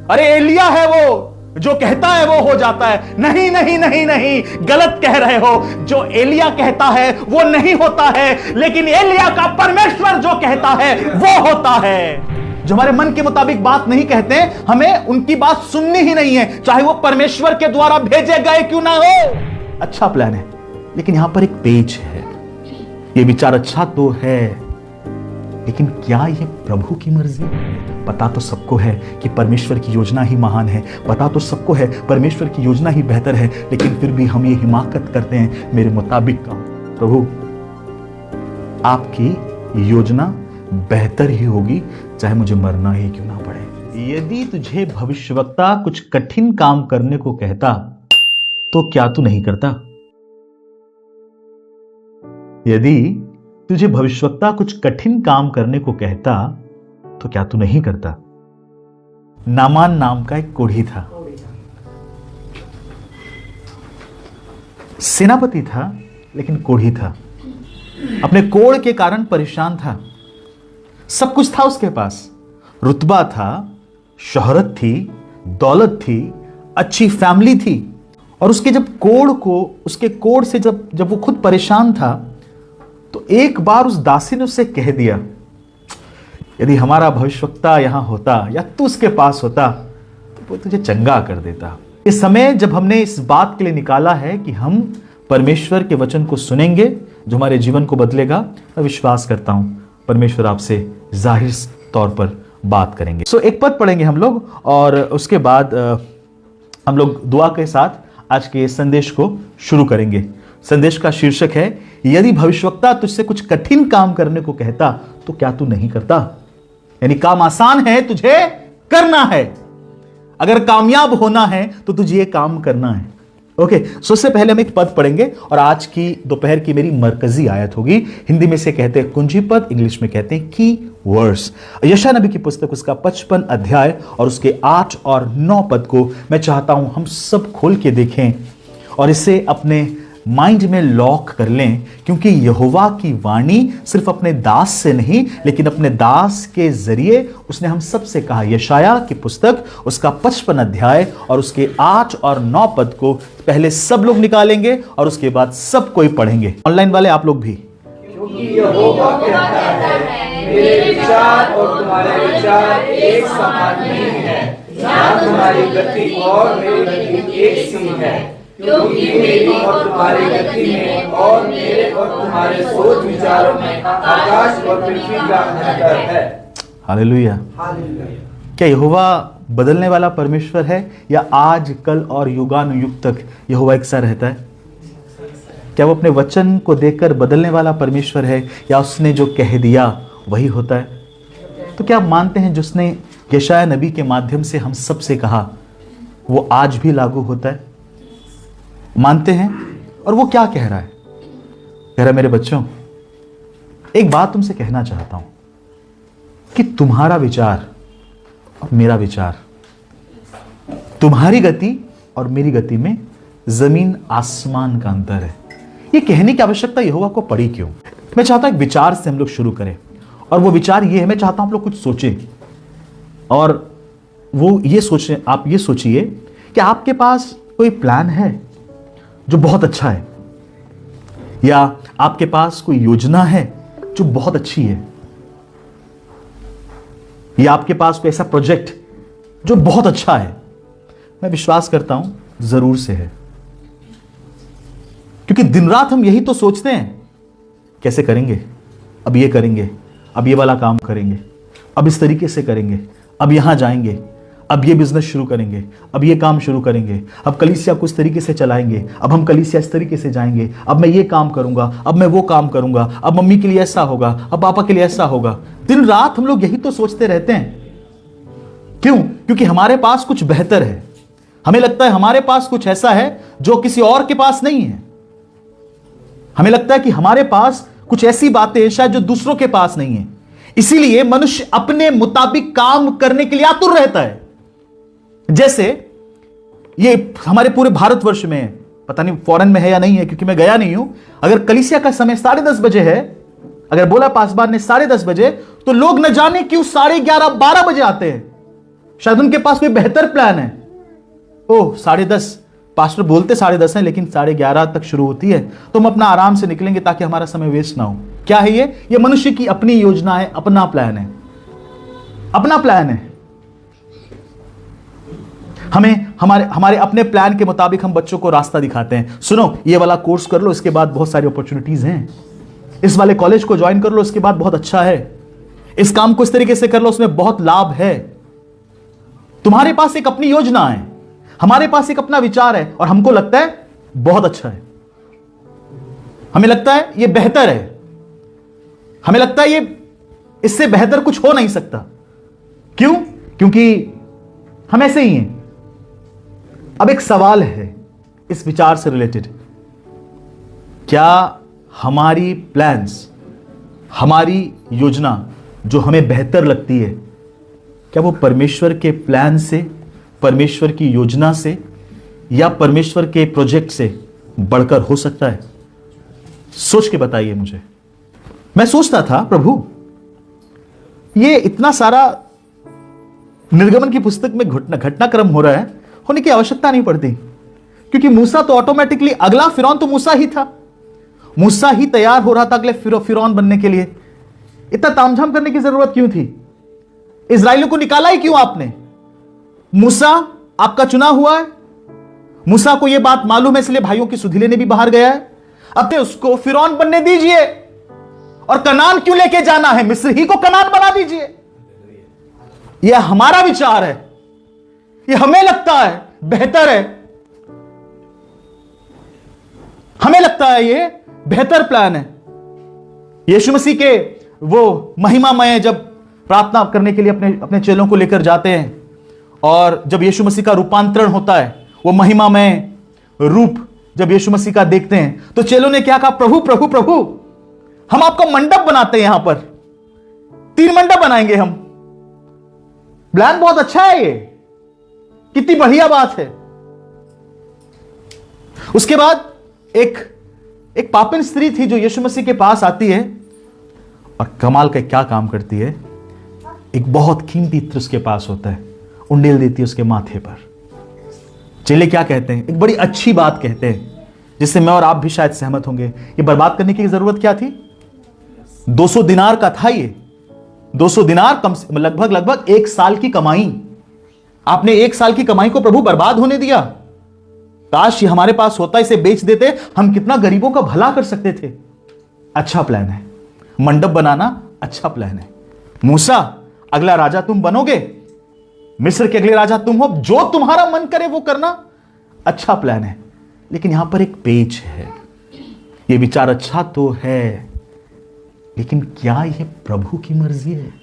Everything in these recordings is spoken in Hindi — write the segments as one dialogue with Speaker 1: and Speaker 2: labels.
Speaker 1: अरे एलिया है वो, जो कहता है वो हो जाता है। नहीं नहीं नहीं नहीं, गलत कह रहे हो। जो एलिया कहता है वो नहीं होता है, लेकिन एलिया का परमेश्वर जो कहता है वो होता है। जो हमारे मन के मुताबिक बात नहीं कहते, हमें उनकी बात सुननी ही नहीं है, चाहे वो परमेश्वर के द्वारा भेजे गए क्यों ना हो। अच्छा प्लान है, लेकिन यहां पर एक पेच है। ये विचार अच्छा तो है, लेकिन क्या यह प्रभु की मर्जी है? पता तो सबको है कि परमेश्वर की योजना ही महान है, पता तो सबको है परमेश्वर की योजना ही बेहतर है, लेकिन फिर भी हम ये हिमाकत करते हैं मेरे मुताबिक का। प्रभु, आपकी योजना बेहतर ही होगी, चाहे मुझे मरना ही क्यों ना पड़े। यदि तुझे भविष्यवक्ता कुछ कठिन काम करने को कहता तो क्या तू नहीं करता? यदि तुझे भविष्यवक्ता कुछ कठिन काम करने को कहता तो क्या तू नहीं करता? नामान नाम का एक कोढ़ी था, सेनापति था, लेकिन कोढ़ी था। अपने कोढ़ के कारण परेशान था। सब कुछ था उसके पास, रुतबा था, शोहरत थी, दौलत थी, अच्छी फैमिली थी। और उसके कोढ़ से जब वो खुद परेशान था, तो एक बार उस दासी ने उससे कह दिया, यदि हमारा भविष्यवक्ता यहां होता या तू उसके पास होता तो वो तुझे चंगा कर देता। इस समय जब हमने इस बात के लिए निकाला है कि हम परमेश्वर के वचन को सुनेंगे जो हमारे जीवन को बदलेगा, मैं विश्वास करता हूं परमेश्वर आपसे जाहिर तौर पर बात करेंगे। एक पद पढ़ेंगे हम लोग, और उसके बाद हम लोग दुआ के साथ आज के संदेश को शुरू करेंगे। संदेश का शीर्षक है, यदि भविष्यवक्ता तुझसे कुछ कठिन काम करने को कहता तो क्या तू नहीं करता? यानी काम आसान है, तुझे करना है। अगर कामयाब होना है तो तुझे ये काम करना है। ओके, उससे पहले हम एक पद पढ़ेंगे, और आज की दोपहर की मेरी मरकजी आयत होगी। हिंदी में से कहते हैं कुंजी पद, इंग्लिश में कहते हैं की वर्स। यशायाह नबी की पुस्तक उसका 55 अध्याय और उसके 8 और 9 पद को मैं चाहता हूं हम सब खोल के देखें और इसे अपने माइंड में लॉक कर लें, क्योंकि यहोवा की वाणी सिर्फ अपने दास से नहीं, लेकिन अपने दास के जरिए उसने हम सब से कहा। यशायाह की पुस्तक उसका 55 अध्याय और उसके 8 और 9 पद को पहले सब लोग निकालेंगे और उसके बाद सब कोई पढ़ेंगे। ऑनलाइन वाले आप लोग भी।
Speaker 2: क्योंकि यहोवा कहता है, मेरे विचार और तुम्हारे विचार एक समान नहीं है, ना तुम्हारी गति और मेरी गति एक सी है। क्योंकि मेरी और तुम्हारी गति में और मेरे और तुम्हारे सोच विचारों में आकाश और पृथ्वी का अंतर है।
Speaker 1: हालेलुया। क्या यहोवा बदलने वाला परमेश्वर है, या आज कल और युगानुयुग तक यहोवा एक सा रहता है? क्या वो अपने वचन को देखकर बदलने वाला परमेश्वर है, या उसने जो कह दिया वही होता है? तो क्या आप मानते हैं जिसने यशायाह नबी के माध्यम से हम सब से कहा वो आज भी लागू होता है? मानते हैं? और वो क्या कह रहा है? कह रहा है, मेरे बच्चों, एक बात तुमसे कहना चाहता हूं कि तुम्हारा विचार और मेरा विचार, तुम्हारी गति और मेरी गति में जमीन आसमान का अंतर है। ये कहने की आवश्यकता यहोवा को पड़ी क्यों? मैं चाहता हूं एक विचार से हम लोग शुरू करें, और वो विचार ये है, मैं चाहता हूं आप लोग कुछ सोचें, और वो ये सोचें, आप ये सोचिए कि आपके पास कोई प्लान है जो बहुत अच्छा है, या आपके पास कोई योजना है जो बहुत अच्छी है, या आपके पास कोई ऐसा प्रोजेक्ट जो बहुत अच्छा है। मैं विश्वास करता हूं जरूर से है, क्योंकि दिन रात हम यही तो सोचते हैं, कैसे करेंगे, अब ये करेंगे, अब ये वाला काम करेंगे, अब इस तरीके से करेंगे, अब यहां जाएंगे, अब ये बिजनेस शुरू करेंगे, अब ये काम शुरू करेंगे, अब कलीसिया कुछ तरीके से चलाएंगे, अब हम कलीसिया इस तरीके से जाएंगे, अब मैं ये काम करूंगा, अब मैं वो काम करूंगा, अब मम्मी के लिए ऐसा होगा, अब पापा के लिए ऐसा होगा। दिन रात हम लोग यही तो सोचते रहते हैं। क्यों? क्योंकि हमारे पास कुछ बेहतर है। हमें लगता है हमारे पास कुछ ऐसा है जो किसी और के पास नहीं है। हमें लगता है कि हमारे पास कुछ ऐसी बातें शायद जो दूसरों के पास नहीं है। इसीलिए मनुष्य अपने मुताबिक काम करने के लिए आतुर रहता है। जैसे ये हमारे पूरे भारतवर्ष में है, पता नहीं फॉरेन में है या नहीं है, क्योंकि मैं गया नहीं हूं। अगर कलीसिया का समय 10:30 बजे है, अगर बोला पासबान ने 10:30 बजे, तो लोग न जाने क्यों 11:30 12 बजे आते हैं। शायद उनके पास कोई बेहतर प्लान है। ओह 10:30, पास्टर बोलते 10:30 हैं लेकिन 11:30 तक शुरू होती है, तो हम अपना आराम से निकलेंगे ताकि हमारा समय वेस्ट ना हो। क्या है ये मनुष्य की अपनी योजना है, अपना प्लान है, अपना प्लान है। हमारे अपने प्लान के मुताबिक हम बच्चों को रास्ता दिखाते हैं। सुनो, ये वाला कोर्स कर लो, इसके बाद बहुत सारी अपॉर्चुनिटीज हैं। इस वाले कॉलेज को ज्वाइन कर लो, इसके बाद बहुत अच्छा है। इस काम को इस तरीके से कर लो, उसमें बहुत लाभ है। तुम्हारे पास एक अपनी योजना है, हमारे पास एक अपना विचार है, और हमको लगता है बहुत अच्छा है, हमें लगता है ये बेहतर है, हमें लगता है ये इससे बेहतर कुछ हो नहीं सकता। क्यों? क्योंकि हम ऐसे ही हैं। अब एक सवाल है इस विचार से रिलेटेड, क्या हमारी प्लान्स, हमारी योजना जो हमें बेहतर लगती है, क्या वो परमेश्वर के प्लान से, परमेश्वर की योजना से, या परमेश्वर के प्रोजेक्ट से बढ़कर हो सकता है? सोच के बताइए मुझे। मैं सोचता था, प्रभु ये इतना सारा निर्गमन की पुस्तक में घटनाक्रम हो रहा है, होने की आवश्यकता नहीं पड़ती, क्योंकि मूसा तो ऑटोमेटिकली, अगला फिरौन तो मूसा ही था, मूसा ही तैयार हो रहा था अगले फिरौन बनने के लिए। इतना तामझाम करने की जरूरत क्यों थी? इजराइलियों को निकाला ही क्यों आपने? मूसा आपका चुना हुआ है, मूसा को यह बात मालूम है, इसलिए भाइयों की सुधि लेने भी बाहर गया है। अब उसको फिरौन बनने दीजिए, और कनान क्यों लेके जाना है? मिस्र ही को कनान बना दीजिए। यह हमारा विचार है, यह हमें लगता है बेहतर है, हमें लगता है ये बेहतर प्लान है। यीशु मसीह के वो महिमामय जब प्रार्थना करने के लिए अपने चेलों को लेकर जाते हैं, और जब यीशु मसीह का रूपांतरण होता है, वो महिमामय रूप जब यीशु मसीह का देखते हैं, तो चेलों ने क्या कहा? प्रभु प्रभु प्रभु, हम आपका मंडप बनाते हैं, यहां पर 3 मंडप बनाएंगे हम। प्लान बहुत अच्छा है, ये कितनी बढ़िया बात है। उसके बाद एक पापिन स्त्री थी जो यीशु मसीह के पास आती है, और कमाल का क्या काम करती है, एक बहुत कीमती इत्र उसके पास होता है, उंडेल देती है उसके माथे पर। चेले क्या कहते हैं? एक बड़ी अच्छी बात कहते हैं, जिससे मैं और आप भी शायद सहमत होंगे। ये बर्बाद करने की जरूरत क्या थी? 200 दिनार का था ये, 200 दिनार कम से लगभग 1 साल की कमाई। आपने 1 साल की कमाई को प्रभु बर्बाद होने दिया। काश ये हमारे पास होता, इसे बेच देते, हम कितना गरीबों का भला कर सकते थे। अच्छा प्लान है, मंडप बनाना अच्छा प्लान है। मूसा, अगला राजा तुम बनोगे, मिस्र के अगले राजा तुम हो, जो तुम्हारा मन करे वो करना, अच्छा प्लान है। लेकिन यहां पर एक पेच है। ये विचार अच्छा तो है, लेकिन क्या यह प्रभु की मर्जी है?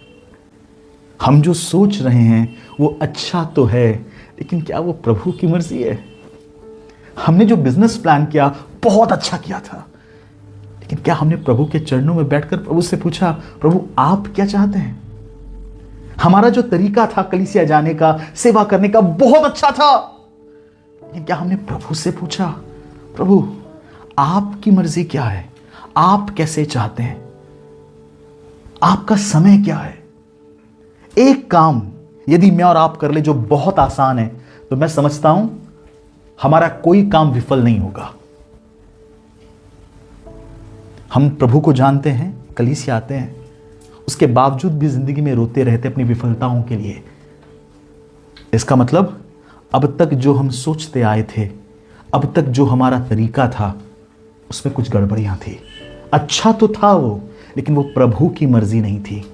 Speaker 1: हम जो सोच रहे हैं वो अच्छा तो है, लेकिन क्या वो प्रभु की मर्जी है? हमने जो बिजनेस प्लान किया बहुत अच्छा किया था, लेकिन क्या हमने प्रभु के चरणों में बैठकर प्रभु से पूछा, प्रभु आप क्या चाहते हैं? हमारा जो तरीका था कलीसिया जाने का, सेवा करने का, बहुत अच्छा था, लेकिन क्या हमने प्रभु से पूछा, प्रभु आपकी मर्जी क्या है? आप कैसे चाहते हैं? आपका समय क्या है? एक काम यदि मैं और आप कर ले जो बहुत आसान है, तो मैं समझता हूं हमारा कोई काम विफल नहीं होगा। हम प्रभु को जानते हैं, कलीसिया आते हैं, उसके बावजूद भी जिंदगी में रोते रहते अपनी विफलताओं के लिए। इसका मतलब अब तक जो हम सोचते आए थे, अब तक जो हमारा तरीका था, उसमें कुछ गड़बड़ियां थी। अच्छा तो था वो, लेकिन वो प्रभु की मर्जी नहीं थी।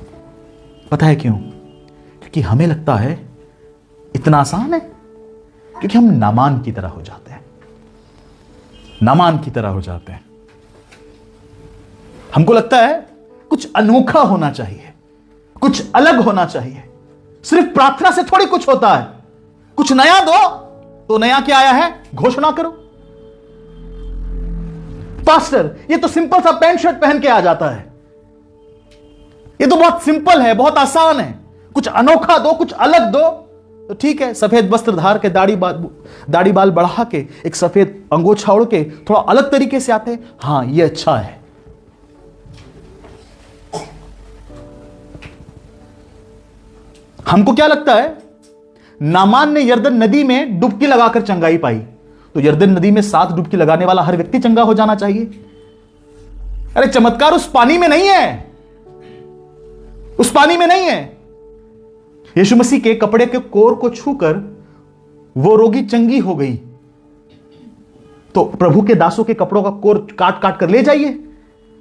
Speaker 1: पता है क्यों? क्योंकि हमें लगता है इतना आसान है, क्योंकि हम नामान की तरह हो जाते हैं, नामान की तरह हो जाते हैं। हमको लगता है कुछ अनोखा होना चाहिए, कुछ अलग होना चाहिए। सिर्फ प्रार्थना से थोड़ी कुछ होता है। कुछ नया दो तो नया क्या आया है घोषणा करो। पास्टर ये तो सिंपल सा पैंट शर्ट पहन के आ जाता है, ये तो बहुत सिंपल है, बहुत आसान है। कुछ अनोखा दो, कुछ अलग दो तो ठीक है। सफेद वस्त्र धार के, दाढ़ी बाल बढ़ा के, एक सफेद अंगोछा ओढ़ के थोड़ा अलग तरीके से आते हैं, हां ये अच्छा है। हमको क्या लगता है नामान ने यरदन नदी में डुबकी लगाकर चंगाई पाई, तो यरदन नदी में 7 डुबकी लगाने वाला हर व्यक्ति चंगा हो जाना चाहिए? अरे चमत्कार उस पानी में नहीं है, उस पानी में नहीं है। यीशु मसीह के कपड़े के कोर को छूकर वो रोगी चंगी हो गई, तो प्रभु के दासों के कपड़ों का कोर काट काट कर ले जाइए,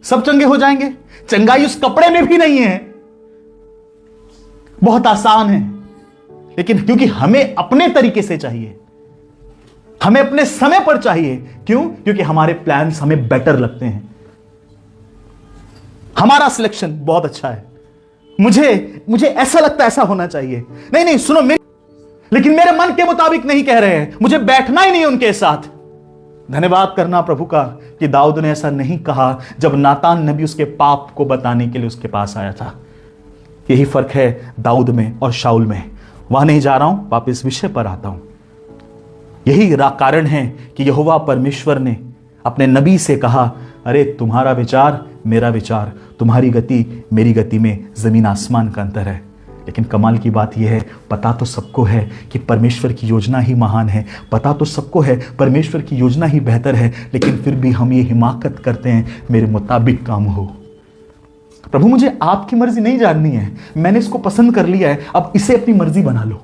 Speaker 1: सब चंगे हो जाएंगे। चंगाई उस कपड़े में भी नहीं है। बहुत आसान है, लेकिन क्योंकि हमें अपने तरीके से चाहिए, हमें अपने समय पर चाहिए। क्यों? क्योंकि हमारे प्लान्स हमें बेटर लगते हैं, हमारा सिलेक्शन बहुत अच्छा है, मुझे ऐसा लगता है ऐसा होना चाहिए। नहीं नहीं सुनो, लेकिन मेरे मन के मुताबिक नहीं कह रहे हैं, मुझे बैठना ही नहीं उनके साथ। धन्यवाद करना प्रभु का कि दाऊद ने ऐसा नहीं कहा जब नातान नबी उसके पाप को बताने के लिए उसके पास आया था। यही फर्क है दाऊद में और शाऊल में। वहां नहीं जा रहा हूं, वापस विषय पर आता हूं। यही कारण है कि यहोवा परमेश्वर ने अपने नबी से कहा, अरे तुम्हारा विचार मेरा विचार, तुम्हारी गति मेरी गति में जमीन आसमान का अंतर है। लेकिन कमाल की बात यह है, पता तो सबको है कि परमेश्वर की योजना ही महान है, पता तो सबको है परमेश्वर की योजना ही बेहतर है, लेकिन फिर भी हम ये हिमाकत करते हैं मेरे मुताबिक काम हो। प्रभु मुझे आपकी मर्जी नहीं जाननी है, मैंने इसको पसंद कर लिया है, अब इसे अपनी मर्जी बना लो।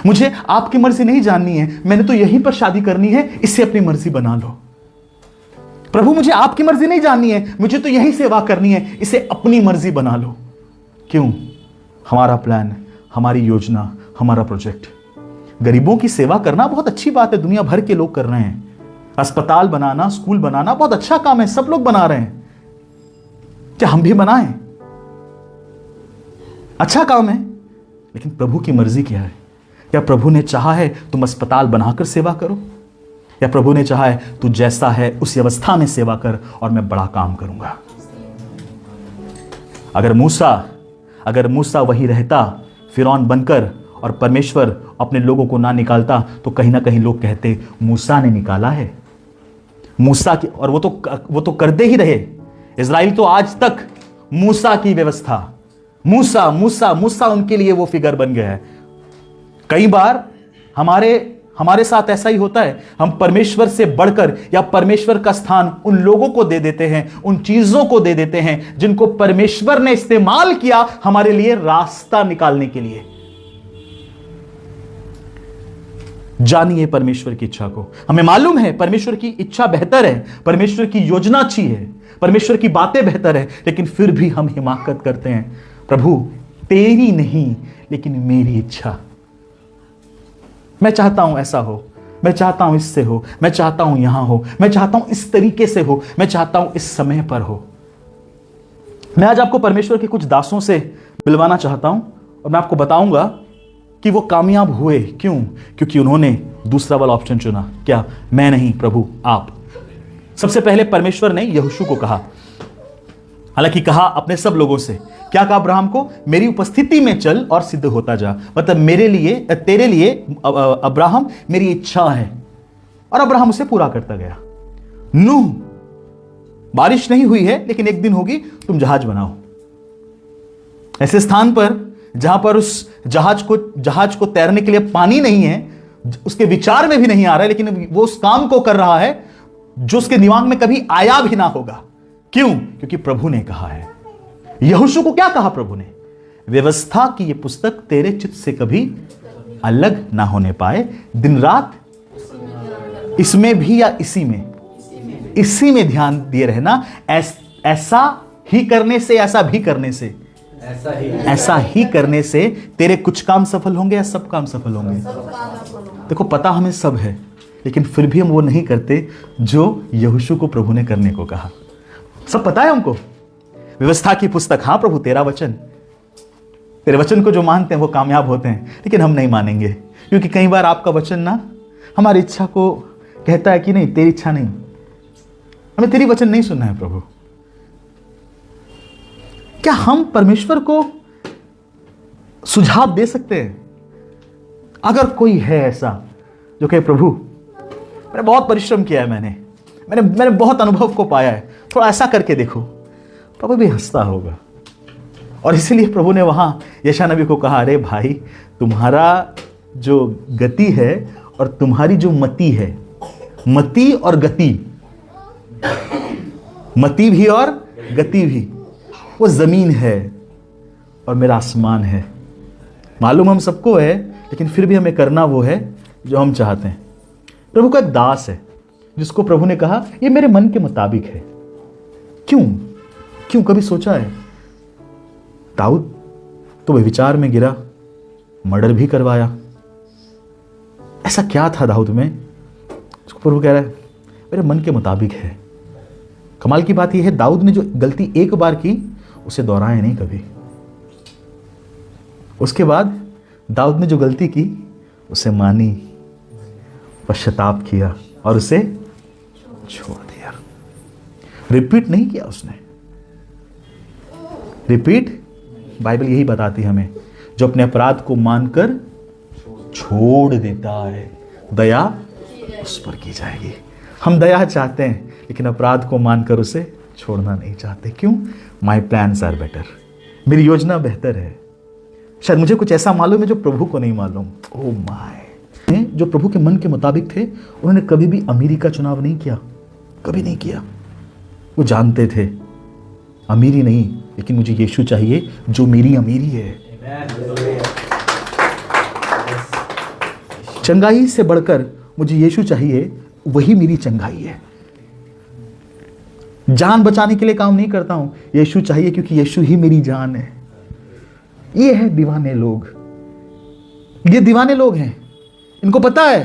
Speaker 1: मुझे आपकी मर्जी नहीं जाननी है, मैंने तो यहीं पर शादी करनी है, इसे अपनी मर्जी बना लो। प्रभु मुझे आपकी मर्जी नहीं जाननी है, मुझे तो यही सेवा करनी है, इसे अपनी मर्जी बना लो। क्यों? हमारा प्लान, हमारी योजना, हमारा प्रोजेक्ट। गरीबों की सेवा करना बहुत अच्छी बात है, दुनिया भर के लोग कर रहे हैं। अस्पताल बनाना, स्कूल बनाना बहुत अच्छा काम है, सब लोग बना रहे हैं। क्या हम भी बनाएं? अच्छा काम है, लेकिन प्रभु की मर्जी क्या है? क्या प्रभु ने चाहा है तुम अस्पताल बनाकर सेवा करो, या प्रभु ने चाहा है तू जैसा है उस अवस्था में सेवा कर और मैं बड़ा काम करूंगा? अगर मूसा वही रहता फिरौन बनकर और परमेश्वर अपने लोगों को ना निकालता, तो कहीं ना कहीं लोग कहते मूसा ने निकाला है। मूसा की, और वो तो करते ही रहे। इज़राइल तो आज तक मूसा की व्यवस्था, मूसा मूसा मूसा उनके लिए वो फिगर बन गया है। कई बार हमारे साथ ऐसा ही होता है, हम परमेश्वर से बढ़कर या परमेश्वर का स्थान उन लोगों को दे देते हैं, उन चीजों को दे देते हैं जिनको परमेश्वर ने इस्तेमाल किया हमारे लिए रास्ता निकालने के लिए। जानिए परमेश्वर की इच्छा को। हमें मालूम है परमेश्वर की इच्छा बेहतर है, परमेश्वर की योजना अच्छी है, परमेश्वर की बातें बेहतर है, लेकिन फिर भी हम हिमाकत करते हैं, प्रभु तेरी नहीं लेकिन मेरी इच्छा। मैं चाहता हूं ऐसा हो, मैं चाहता हूं इससे हो, मैं चाहता हूं यहां हो, मैं चाहता हूं इस तरीके से हो, मैं चाहता हूं इस समय पर हो। मैं आज आपको परमेश्वर के कुछ दासों से मिलवाना चाहता हूं और मैं आपको बताऊंगा कि वो कामयाब हुए क्यों। क्योंकि उन्होंने दूसरा वाला ऑप्शन चुना। क्या? मैं नहीं प्रभु आप। सबसे पहले परमेश्वर ने यहोशू को कहा, हालांकि कहा अपने सब लोगों से। क्या कहा अब्राहम को? मेरी उपस्थिति में चल और सिद्ध होता जा। मतलब मेरे लिए, तेरे लिए अब्राहम मेरी इच्छा है, और अब्राहम उसे पूरा करता गया। नूह, बारिश नहीं हुई है लेकिन एक दिन होगी, तुम जहाज बनाओ। ऐसे स्थान पर जहां पर उस जहाज को तैरने के लिए पानी नहीं है, उसके विचार में भी नहीं आ रहा है, लेकिन वो उस काम को कर रहा है जो उसके दिमाग में कभी आया भी ना होगा। क्यों? क्योंकि प्रभु ने कहा है। यहोशू को क्या कहा प्रभु ने? व्यवस्था की ये पुस्तक तेरे चित्त से कभी अलग ना होने पाए, दिन रात इसमें भी या इसी में ध्यान दिए रहना। ऐसा ही करने से, ऐसा भी करने से, ऐसा ही करने से तेरे कुछ काम सफल होंगे या सब काम सफल होंगे। देखो पता हमें सब है, लेकिन फिर भी हम वो नहीं करते जो यहोशू को प्रभु ने करने को कहा। सब पता है हमको। व्यवस्था की पुस्तक, हाँ प्रभु तेरा वचन, तेरे वचन को जो मानते हैं वो कामयाब होते हैं, लेकिन हम नहीं मानेंगे क्योंकि कई बार आपका वचन ना हमारी इच्छा को कहता है कि नहीं, तेरी इच्छा नहीं, हमें तेरी वचन नहीं सुनना है प्रभु। क्या हम परमेश्वर को सुझाव दे सकते हैं? अगर कोई है ऐसा जो कहे प्रभु मैंने बहुत परिश्रम किया है, मैंने बहुत अनुभव को पाया है, थोड़ा ऐसा करके देखो, प्रभु भी हंसता होगा। और इसीलिए प्रभु ने वहां यशायाह नबी को कहा, अरे भाई तुम्हारा जो गति है और तुम्हारी जो मति है, मति और गति, मति भी और गति भी, वो जमीन है और मेरा आसमान है। मालूम हम सबको है, लेकिन फिर भी हमें करना वो है जो हम चाहते हैं। प्रभु का एक दास है जिसको प्रभु ने कहा ये मेरे मन के मुताबिक है। क्यों कभी सोचा है? दाऊद तो व्यभिचार में गिरा, मर्डर भी करवाया, ऐसा क्या था दाऊद में? उसको प्रभु कह रहा है मेरे मन के मुताबिक है। कमाल की बात यह है, दाऊद ने जो गलती एक बार की उसे दोहराया नहीं कभी। उसके बाद दाऊद ने जो गलती की उसे मानी, पश्चाताप किया और उसे छोड़ दिया। रिपीट नहीं किया उसने। रिपीट बाइबल यही बताती हमें, जो अपने अपराध को मानकर छोड़ देता है दया उस पर की जाएगी। हम दया चाहते हैं लेकिन अपराध को मानकर उसे छोड़ना नहीं चाहते। क्यों? माई प्लान्स आर बेटर, मेरी योजना बेहतर है। शायद मुझे कुछ ऐसा मालूम है जो प्रभु को नहीं मालूम। ओ माय, जो प्रभु के मन के मुताबिक थे उन्होंने कभी भी अमीरी का चुनाव नहीं किया, कभी नहीं किया। वो जानते थे अमीरी नहीं, लेकिन मुझे यीशु चाहिए जो मेरी अमीरी है। चंगाई से बढ़कर मुझे यीशु चाहिए, वही मेरी चंगाई है। जान बचाने के लिए काम नहीं करता हूं, यीशु चाहिए क्योंकि यीशु ही मेरी जान है। ये है दीवाने लोग, ये दीवाने लोग हैं। इनको पता है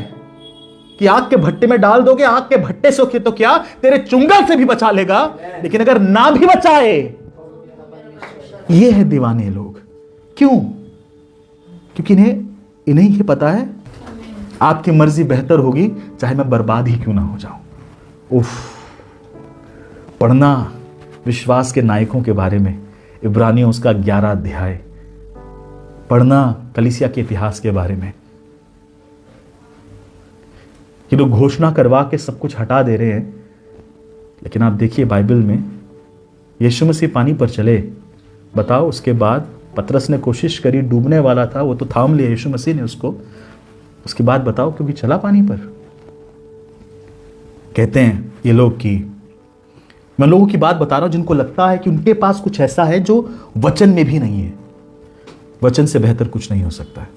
Speaker 1: कि आग के भट्टे में डाल दोगे, आग के भट्टे से तो क्या तेरे चुंगल से भी बचा लेगा, लेकिन अगर ना भी बचाए, ये है दीवाने लोग। क्यों? क्योंकि इन्हें ये पता है आपकी मर्जी बेहतर होगी, चाहे मैं बर्बाद ही क्यों ना हो जाऊं। उफ, पढ़ना विश्वास के नायकों के बारे में, इब्रानियों उसका 11 अध्याय पढ़ना, कलीसिया के इतिहास के बारे में, कि लोग घोषणा करवा के सब कुछ हटा दे रहे हैं। लेकिन आप देखिए बाइबल में यीशु मसीह पानी पर चले, बताओ उसके बाद पतरस ने कोशिश करी, डूबने वाला था, वो तो थाम लिया यीशु मसीह ने उसको। उसके बाद बताओ क्योंकि चला पानी पर। कहते हैं ये लोग कि मैं लोगों की बात बता रहा हूं जिनको लगता है कि उनके पास कुछ ऐसा है जो वचन में भी नहीं है। वचन से बेहतर कुछ नहीं हो सकता है।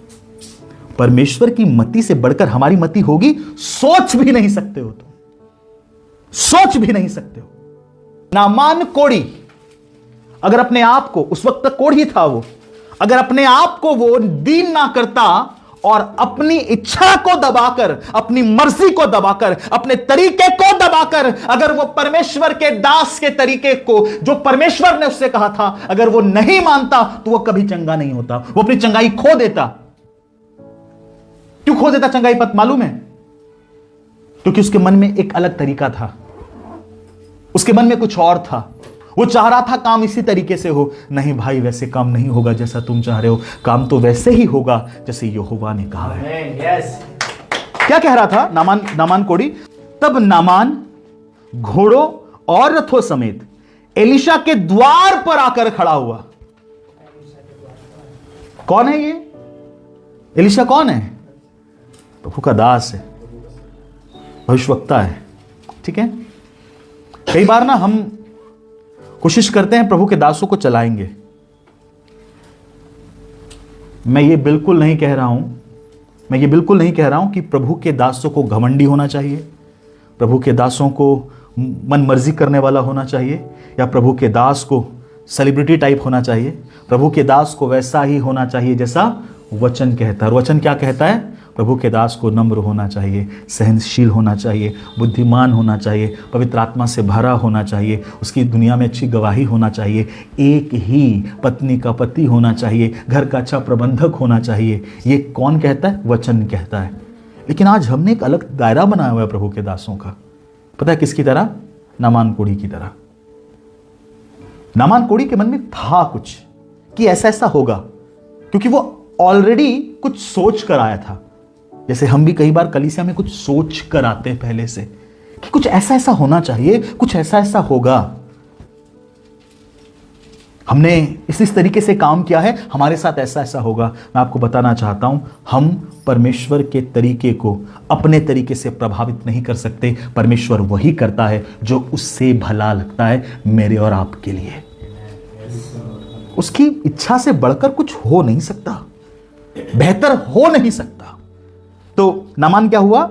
Speaker 1: परमेश्वर की मति से बढ़कर हमारी मति होगी, सोच भी नहीं सकते हो तुम, सोच भी नहीं सकते हो। नामान कोढ़ी अगर अपने आप को, उस वक्त तक कोढ़ी था वो, अगर अपने आप को वो दीन ना करता और अपनी इच्छा को दबाकर, अपनी मर्जी को दबाकर, अपने तरीके को दबाकर, अगर वो परमेश्वर के दास के तरीके को, जो परमेश्वर ने उससे कहा था, अगर वो नहीं मानता तो वो कभी चंगा नहीं होता, वो अपनी चंगाई खो देता। क्यों खो देता चंगाई पत मालूम है? क्योंकि उसके मन में एक अलग तरीका था, उसके मन में कुछ और था। वो चाह रहा था काम इसी तरीके से हो। नहीं भाई, वैसे काम नहीं होगा जैसा तुम चाह रहे हो, काम तो वैसे ही होगा जैसे यहोवा ने कहा है। क्या कह रहा था नामान कोढ़ी? तब नामान घोड़ों और रथों समेत एलीशा के द्वार पर आकर खड़ा हुआ। कौन है ये एलीशा? कौन है? प्रभु का दास है, भविष्यवक्ता है। ठीक है, कई बार ना हम कोशिश करते हैं प्रभु के दासों को चलाएंगे। मैं ये बिल्कुल नहीं कह रहा हूं कि प्रभु के दासों को घमंडी होना चाहिए, प्रभु के दासों को मन मर्जी करने वाला होना चाहिए, या प्रभु के दास को सेलिब्रिटी टाइप होना चाहिए। प्रभु के दास को वैसा ही होना चाहिए जैसा वचन कहता है। और वचन क्या कहता है? प्रभु के दास को नम्र होना चाहिए, सहनशील होना चाहिए, बुद्धिमान होना चाहिए, पवित्र आत्मा से भरा होना चाहिए, उसकी दुनिया में अच्छी गवाही होना चाहिए, एक ही पत्नी का पति होना चाहिए, घर का अच्छा प्रबंधक होना चाहिए। ये कौन कहता है? वचन कहता है। लेकिन आज हमने एक अलग दायरा बनाया हुआ है प्रभु के दासों का। पता है किसकी तरह? नामान कोढ़ी की तरह। नामान कोढ़ी के मन में था कुछ कि ऐसा ऐसा होगा, क्योंकि वो ऑलरेडी कुछ सोच कर आया था। जैसे हम भी कई बार कलीसिया में कुछ सोच कर आते हैं पहले से कि कुछ ऐसा ऐसा होना चाहिए, कुछ ऐसा ऐसा होगा। हमने इस तरीके से काम किया है, हमारे साथ ऐसा ऐसा होगा। मैं आपको बताना चाहता हूं, हम परमेश्वर के तरीके को अपने तरीके से प्रभावित नहीं कर सकते। परमेश्वर वही करता है जो उससे भला लगता है मेरे और आपके लिए। उसकी इच्छा से बढ़कर कुछ हो नहीं सकता, बेहतर हो नहीं सकता। तो नामान क्या हुआ,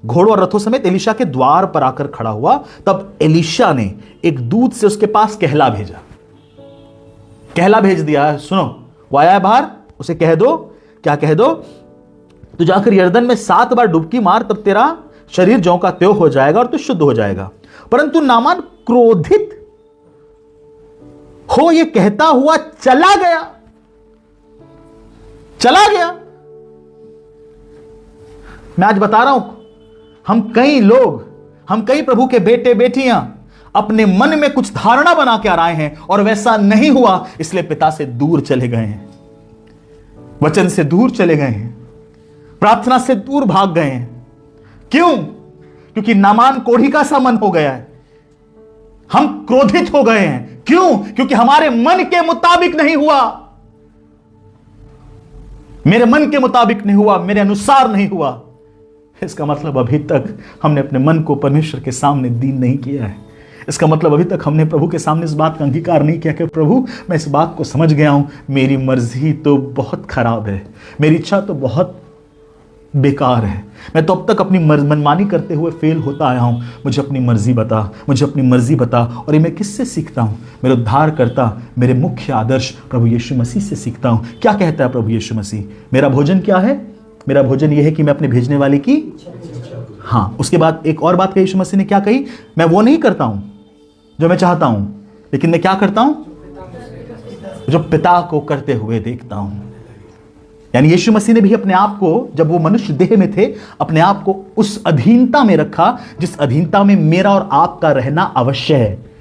Speaker 1: घोड़ों और रथों समेत एलीशा के द्वार पर आकर खड़ा हुआ। तब एलीशा ने एक दूत से उसके पास कहला भेजा, कहला भेज दिया, सुनो वो आया है बाहर, उसे कह दो, क्या कह दो, तू जाकर यर्दन में 7 बार डुबकी मार, तब तेरा शरीर जौ का त्यों हो जाएगा और तू शुद्ध हो जाएगा। परंतु नामान क्रोधित हो यह कहता हुआ चला गया, चला गया। मैं आज बता रहा हूं, हम कई प्रभु के बेटे बेटियां अपने मन में कुछ धारणा बना के आ रहे हैं और वैसा नहीं हुआ, इसलिए पिता से दूर चले गए हैं, वचन से दूर चले गए हैं, प्रार्थना से दूर भाग गए हैं। क्यों? क्योंकि नामान कोढ़ी का सा मन हो गया है, हम क्रोधित हो गए हैं। क्यों? क्योंकि हमारे मन के मुताबिक नहीं हुआ, मेरे मन के मुताबिक नहीं हुआ, मेरे अनुसार नहीं हुआ। इसका मतलब अभी तक हमने अपने मन को परमेश्वर के सामने दीन नहीं किया है। इसका मतलब अभी तक हमने प्रभु के सामने इस बात का अंगीकार नहीं किया कि प्रभु मैं इस बात को समझ गया हूं, मेरी मर्जी तो बहुत खराब है, मेरी इच्छा तो बहुत बेकार है, मैं तो अब तक अपनी मनमानी करते हुए फेल होता आया हूं, मुझे अपनी मर्जी बता, मुझे अपनी मर्जी बता। और ये मैं किससे सीखता हूं? मेरे उद्धारकर्ता, मेरे मुख्य आदर्श प्रभु यीशु मसीह से सीखता हूं। क्या कहता है प्रभु यीशु मसीह? मेरा भोजन क्या है? मेरा भोजन यह है कि मैं अपने भेजने वाले की, हाँ, उसके बाद एक और बात कही यीशु मसीह ने, क्या कही? मैं वो नहीं करता हूं जो मैं चाहता हूं, लेकिन मैं क्या करता हूं? जो पिता को करते हुए देखता हूं। यानी यीशु मसीह ने भी अपने आप को, जब वो मनुष्य देह में थे, अपने आप को उस अधीनता में रखा जिस अधीनता में मेरा और आपका रहना अवश्य है।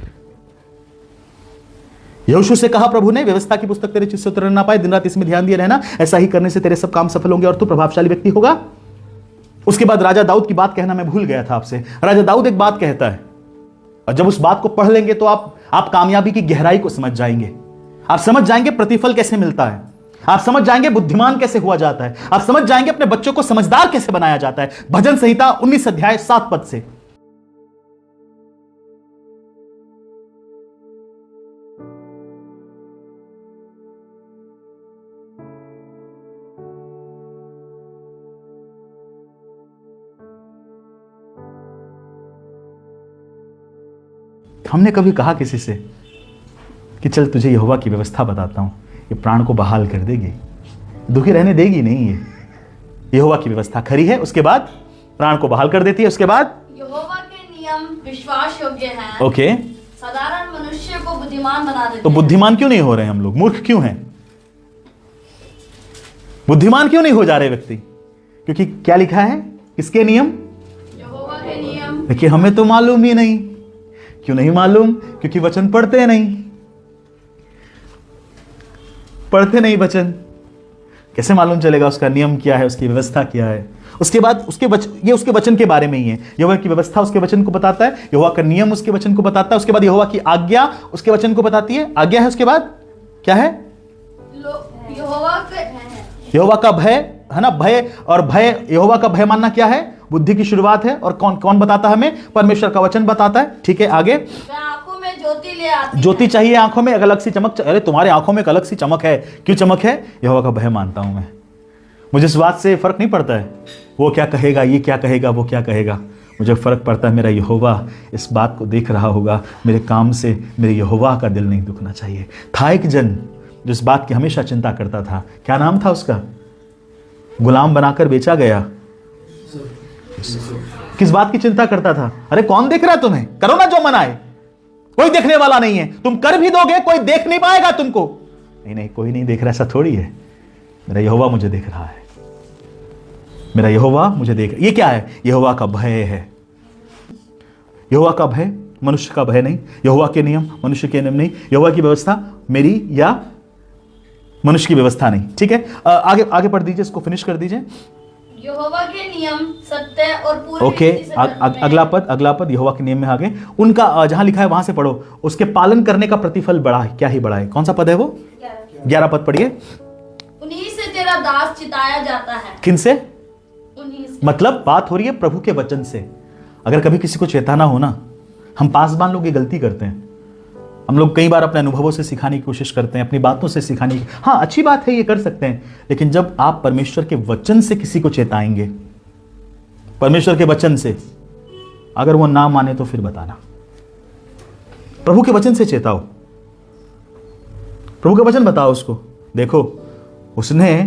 Speaker 1: यहोशू से कहा प्रभु ने, व्यवस्था की पुस्तक तेरे चित्त से उतर ना पाए, दिन रात इसमें ध्यान दिए रहना, ऐसा ही करने से तेरे सब काम सफल होंगे और तू प्रभावशाली व्यक्ति होगा। उसके बाद राजा दाऊद की बात कहना मैं भूल गया था आपसे। राजा दाऊद एक बात कहता है, और जब उस बात को पढ़ लेंगे तो आप कामयाबी की गहराई को समझ जाएंगे। आप समझ जाएंगे प्रतिफल कैसे मिलता है, आप समझ जाएंगे बुद्धिमान कैसे हुआ जाता है, आप समझ जाएंगे अपने बच्चों को समझदार कैसे बनाया जाता है। भजन संहिता 19 अध्याय 7 पद से। हमने कभी कहा किसी से कि चल तुझे यहोवा की व्यवस्था बताता हूं, ये प्राण को बहाल कर देगी, दुखी रहने देगी नहीं। ये यहोवा की व्यवस्था खरी है, उसके बाद प्राण को बहाल कर देती है, उसके बाद
Speaker 3: यहोवा के नियम विश्वास योग्य हैं।
Speaker 1: ओके,
Speaker 3: साधारण मनुष्य को बुद्धिमान बना देते
Speaker 1: तो बुद्धिमान क्यों नहीं हो रहे हम लोग? मूर्ख क्यों हैं? बुद्धिमान क्यों नहीं हो जा रहे व्यक्ति? क्योंकि क्या लिखा है? किसके नियम?
Speaker 3: यहोवा के नियम।
Speaker 1: देखिए, हमें तो मालूम ही नहीं। क्यों नहीं मालूम? क्योंकि वचन पढ़ते नहीं, पढ़ते नहीं वचन। कैसे मालूम चलेगा उसका नियम क्या है, उसकी व्यवस्था क्या है? उसके बाद ये उसके वचन के बारे में ही है। यहोवा की व्यवस्था उसके वचन को बताता है, यहोवा का नियम उसके वचन को बताता है। उसके बाद यहोवा की आज्ञा उसके वचन को बताती है। आज्ञा है, उसके बाद क्या है? यहोवा का भय है ना, भय। और भय, यहोवा का भय मानना क्या है? बुद्धि की शुरुआत है। और कौन कौन बताता है हमें? परमेश्वर का वचन बताता है। ठीक है, आगे।
Speaker 3: आंखों में ज्योति ले आती है।
Speaker 1: ज्योति चाहिए आंखों में, एक अलग सी चमक। अरे तुम्हारे आंखों में एक अलग सी चमक है। क्यों चमक है? यहोवा का भय मानता हूं मैं। मुझे इस बात से फर्क नहीं पड़ता है वो क्या कहेगा, ये क्या कहेगा, वो क्या कहेगा। मुझे फर्क पड़ता है मेरा यहोवा इस बात को देख रहा होगा, मेरे काम से मेरे यहोवा का दिल नहीं दुखना चाहिए। था एक जन जो इस बात की हमेशा चिंता करता था। क्या नाम था उसका? गुलाम बनाकर बेचा गया। किस बात की चिंता करता था? अरे कौन देख रहा है तुम्हें? करो ना जो मन आए, कोई देखने वाला नहीं है। तुम कर भी दोगे, कोई देख नहीं पाएगा तुमको। नहीं नहीं, कोई नहीं देख रहा, ऐसा थोड़ी है। मेरा यहोवा मुझे देख रहा है, मेरा यहोवा मुझे देख। ये क्या है? यहोवा का भय है। यहोवा का भय, मनुष्य का भय नहीं। यहोवा के नियम, मनुष्य के नियम नहीं। यहोवा की व्यवस्था मेरी या मनुष्य की व्यवस्था नहीं। ठीक है, आगे आगे पढ़ दीजिए, इसको फिनिश कर दीजिए।
Speaker 3: यहोवा के नियम सत्य और पूरी
Speaker 1: ओके,
Speaker 3: रीति से करने में
Speaker 1: अगला पद यहोवा के नियम में आगे उनका जहां लिखा है वहां से पढ़ो, उसके पालन करने का प्रतिफल बड़ा है। क्या ही बड़ा है? कौन सा पद है वो? 11 पद पढ़िए।
Speaker 3: उन्हीं से तेरा दास चिताया जाता है।
Speaker 1: किन से?
Speaker 3: उन्हीं से।
Speaker 1: मतलब बात हो रही है प्रभु के वचन से। अगर कभी किसी को चेताना हो ना, हम पासबान लोग ये गलती करते हैं। हम लोग कई बार अपने अनुभवों से सिखाने की कोशिश करते हैं, अपनी बातों से सिखाने की, हाँ अच्छी बात है, ये कर सकते हैं। लेकिन जब आप परमेश्वर के वचन से किसी को चेताएंगे, परमेश्वर के वचन से, अगर वो ना माने तो फिर बताना। प्रभु के वचन से चेताओ, प्रभु के वचन बताओ उसको। देखो, उसने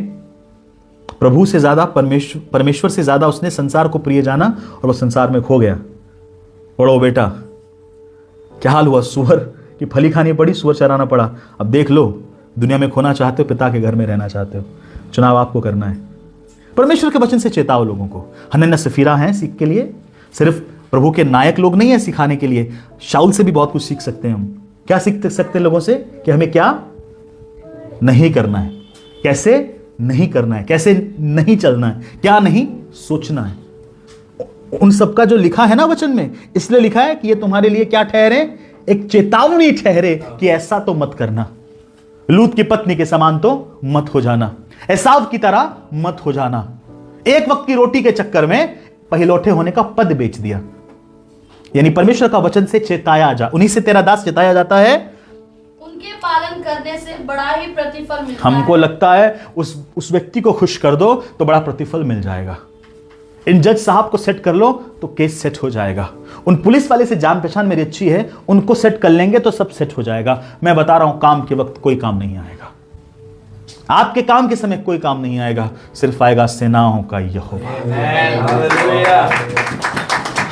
Speaker 1: प्रभु से ज्यादा, परमेश्वर से ज्यादा उसने संसार को प्रिय जाना और वो संसार में खो गया। पढ़ो बेटा, क्या हाल हुआ? सुअर की फली खानी पड़ी, सुअर चराना पड़ा। अब देख लो, दुनिया में खोना चाहते हो, पिता के घर में रहना चाहते हो, चुनाव आपको करना है। परमेश्वर के वचन से चेताओ लोगों को। हनन्याह सफीरा हैं सीख के लिए, सिर्फ प्रभु के नायक लोग नहीं है सिखाने के लिए। शाऊल से भी बहुत कुछ सीख सकते हैं हम। क्या सीख सकते हैं लोगों से? कि हमें क्या नहीं करना है, कैसे नहीं करना है, कैसे नहीं चलना है, क्या नहीं सोचना है। उन सब का जो लिखा है ना वचन में, इसलिए लिखा है कि ये तुम्हारे लिए क्या ठहरे? एक चेतावनी ठहरे कि ऐसा तो मत करना। लूत की पत्नी के समान तो मत हो जाना, एसाव की तरह मत हो जाना। एक वक्त की रोटी के चक्कर में पहिलौठे होने का पद बेच दिया। यानी परमेश्वर का वचन से चेताया जा, उन्हीं से तेरा दास चेताया जाता है।
Speaker 3: उनके पालन करने से बड़ा ही प्रतिफल मिलता
Speaker 1: हमको
Speaker 3: है।
Speaker 1: लगता है उस व्यक्ति को खुश कर दो तो बड़ा प्रतिफल मिल जाएगा। इन जज साहब को सेट कर लो तो केस सेट हो जाएगा। उन पुलिस वाले से जान पहचान मेरी अच्छी है, उनको सेट कर लेंगे तो सब सेट हो जाएगा। मैं बता रहा हूं, काम के वक्त कोई काम नहीं आएगा। आपके काम के समय कोई काम नहीं आएगा, सिर्फ आएगा सेनाओं का यहोवा।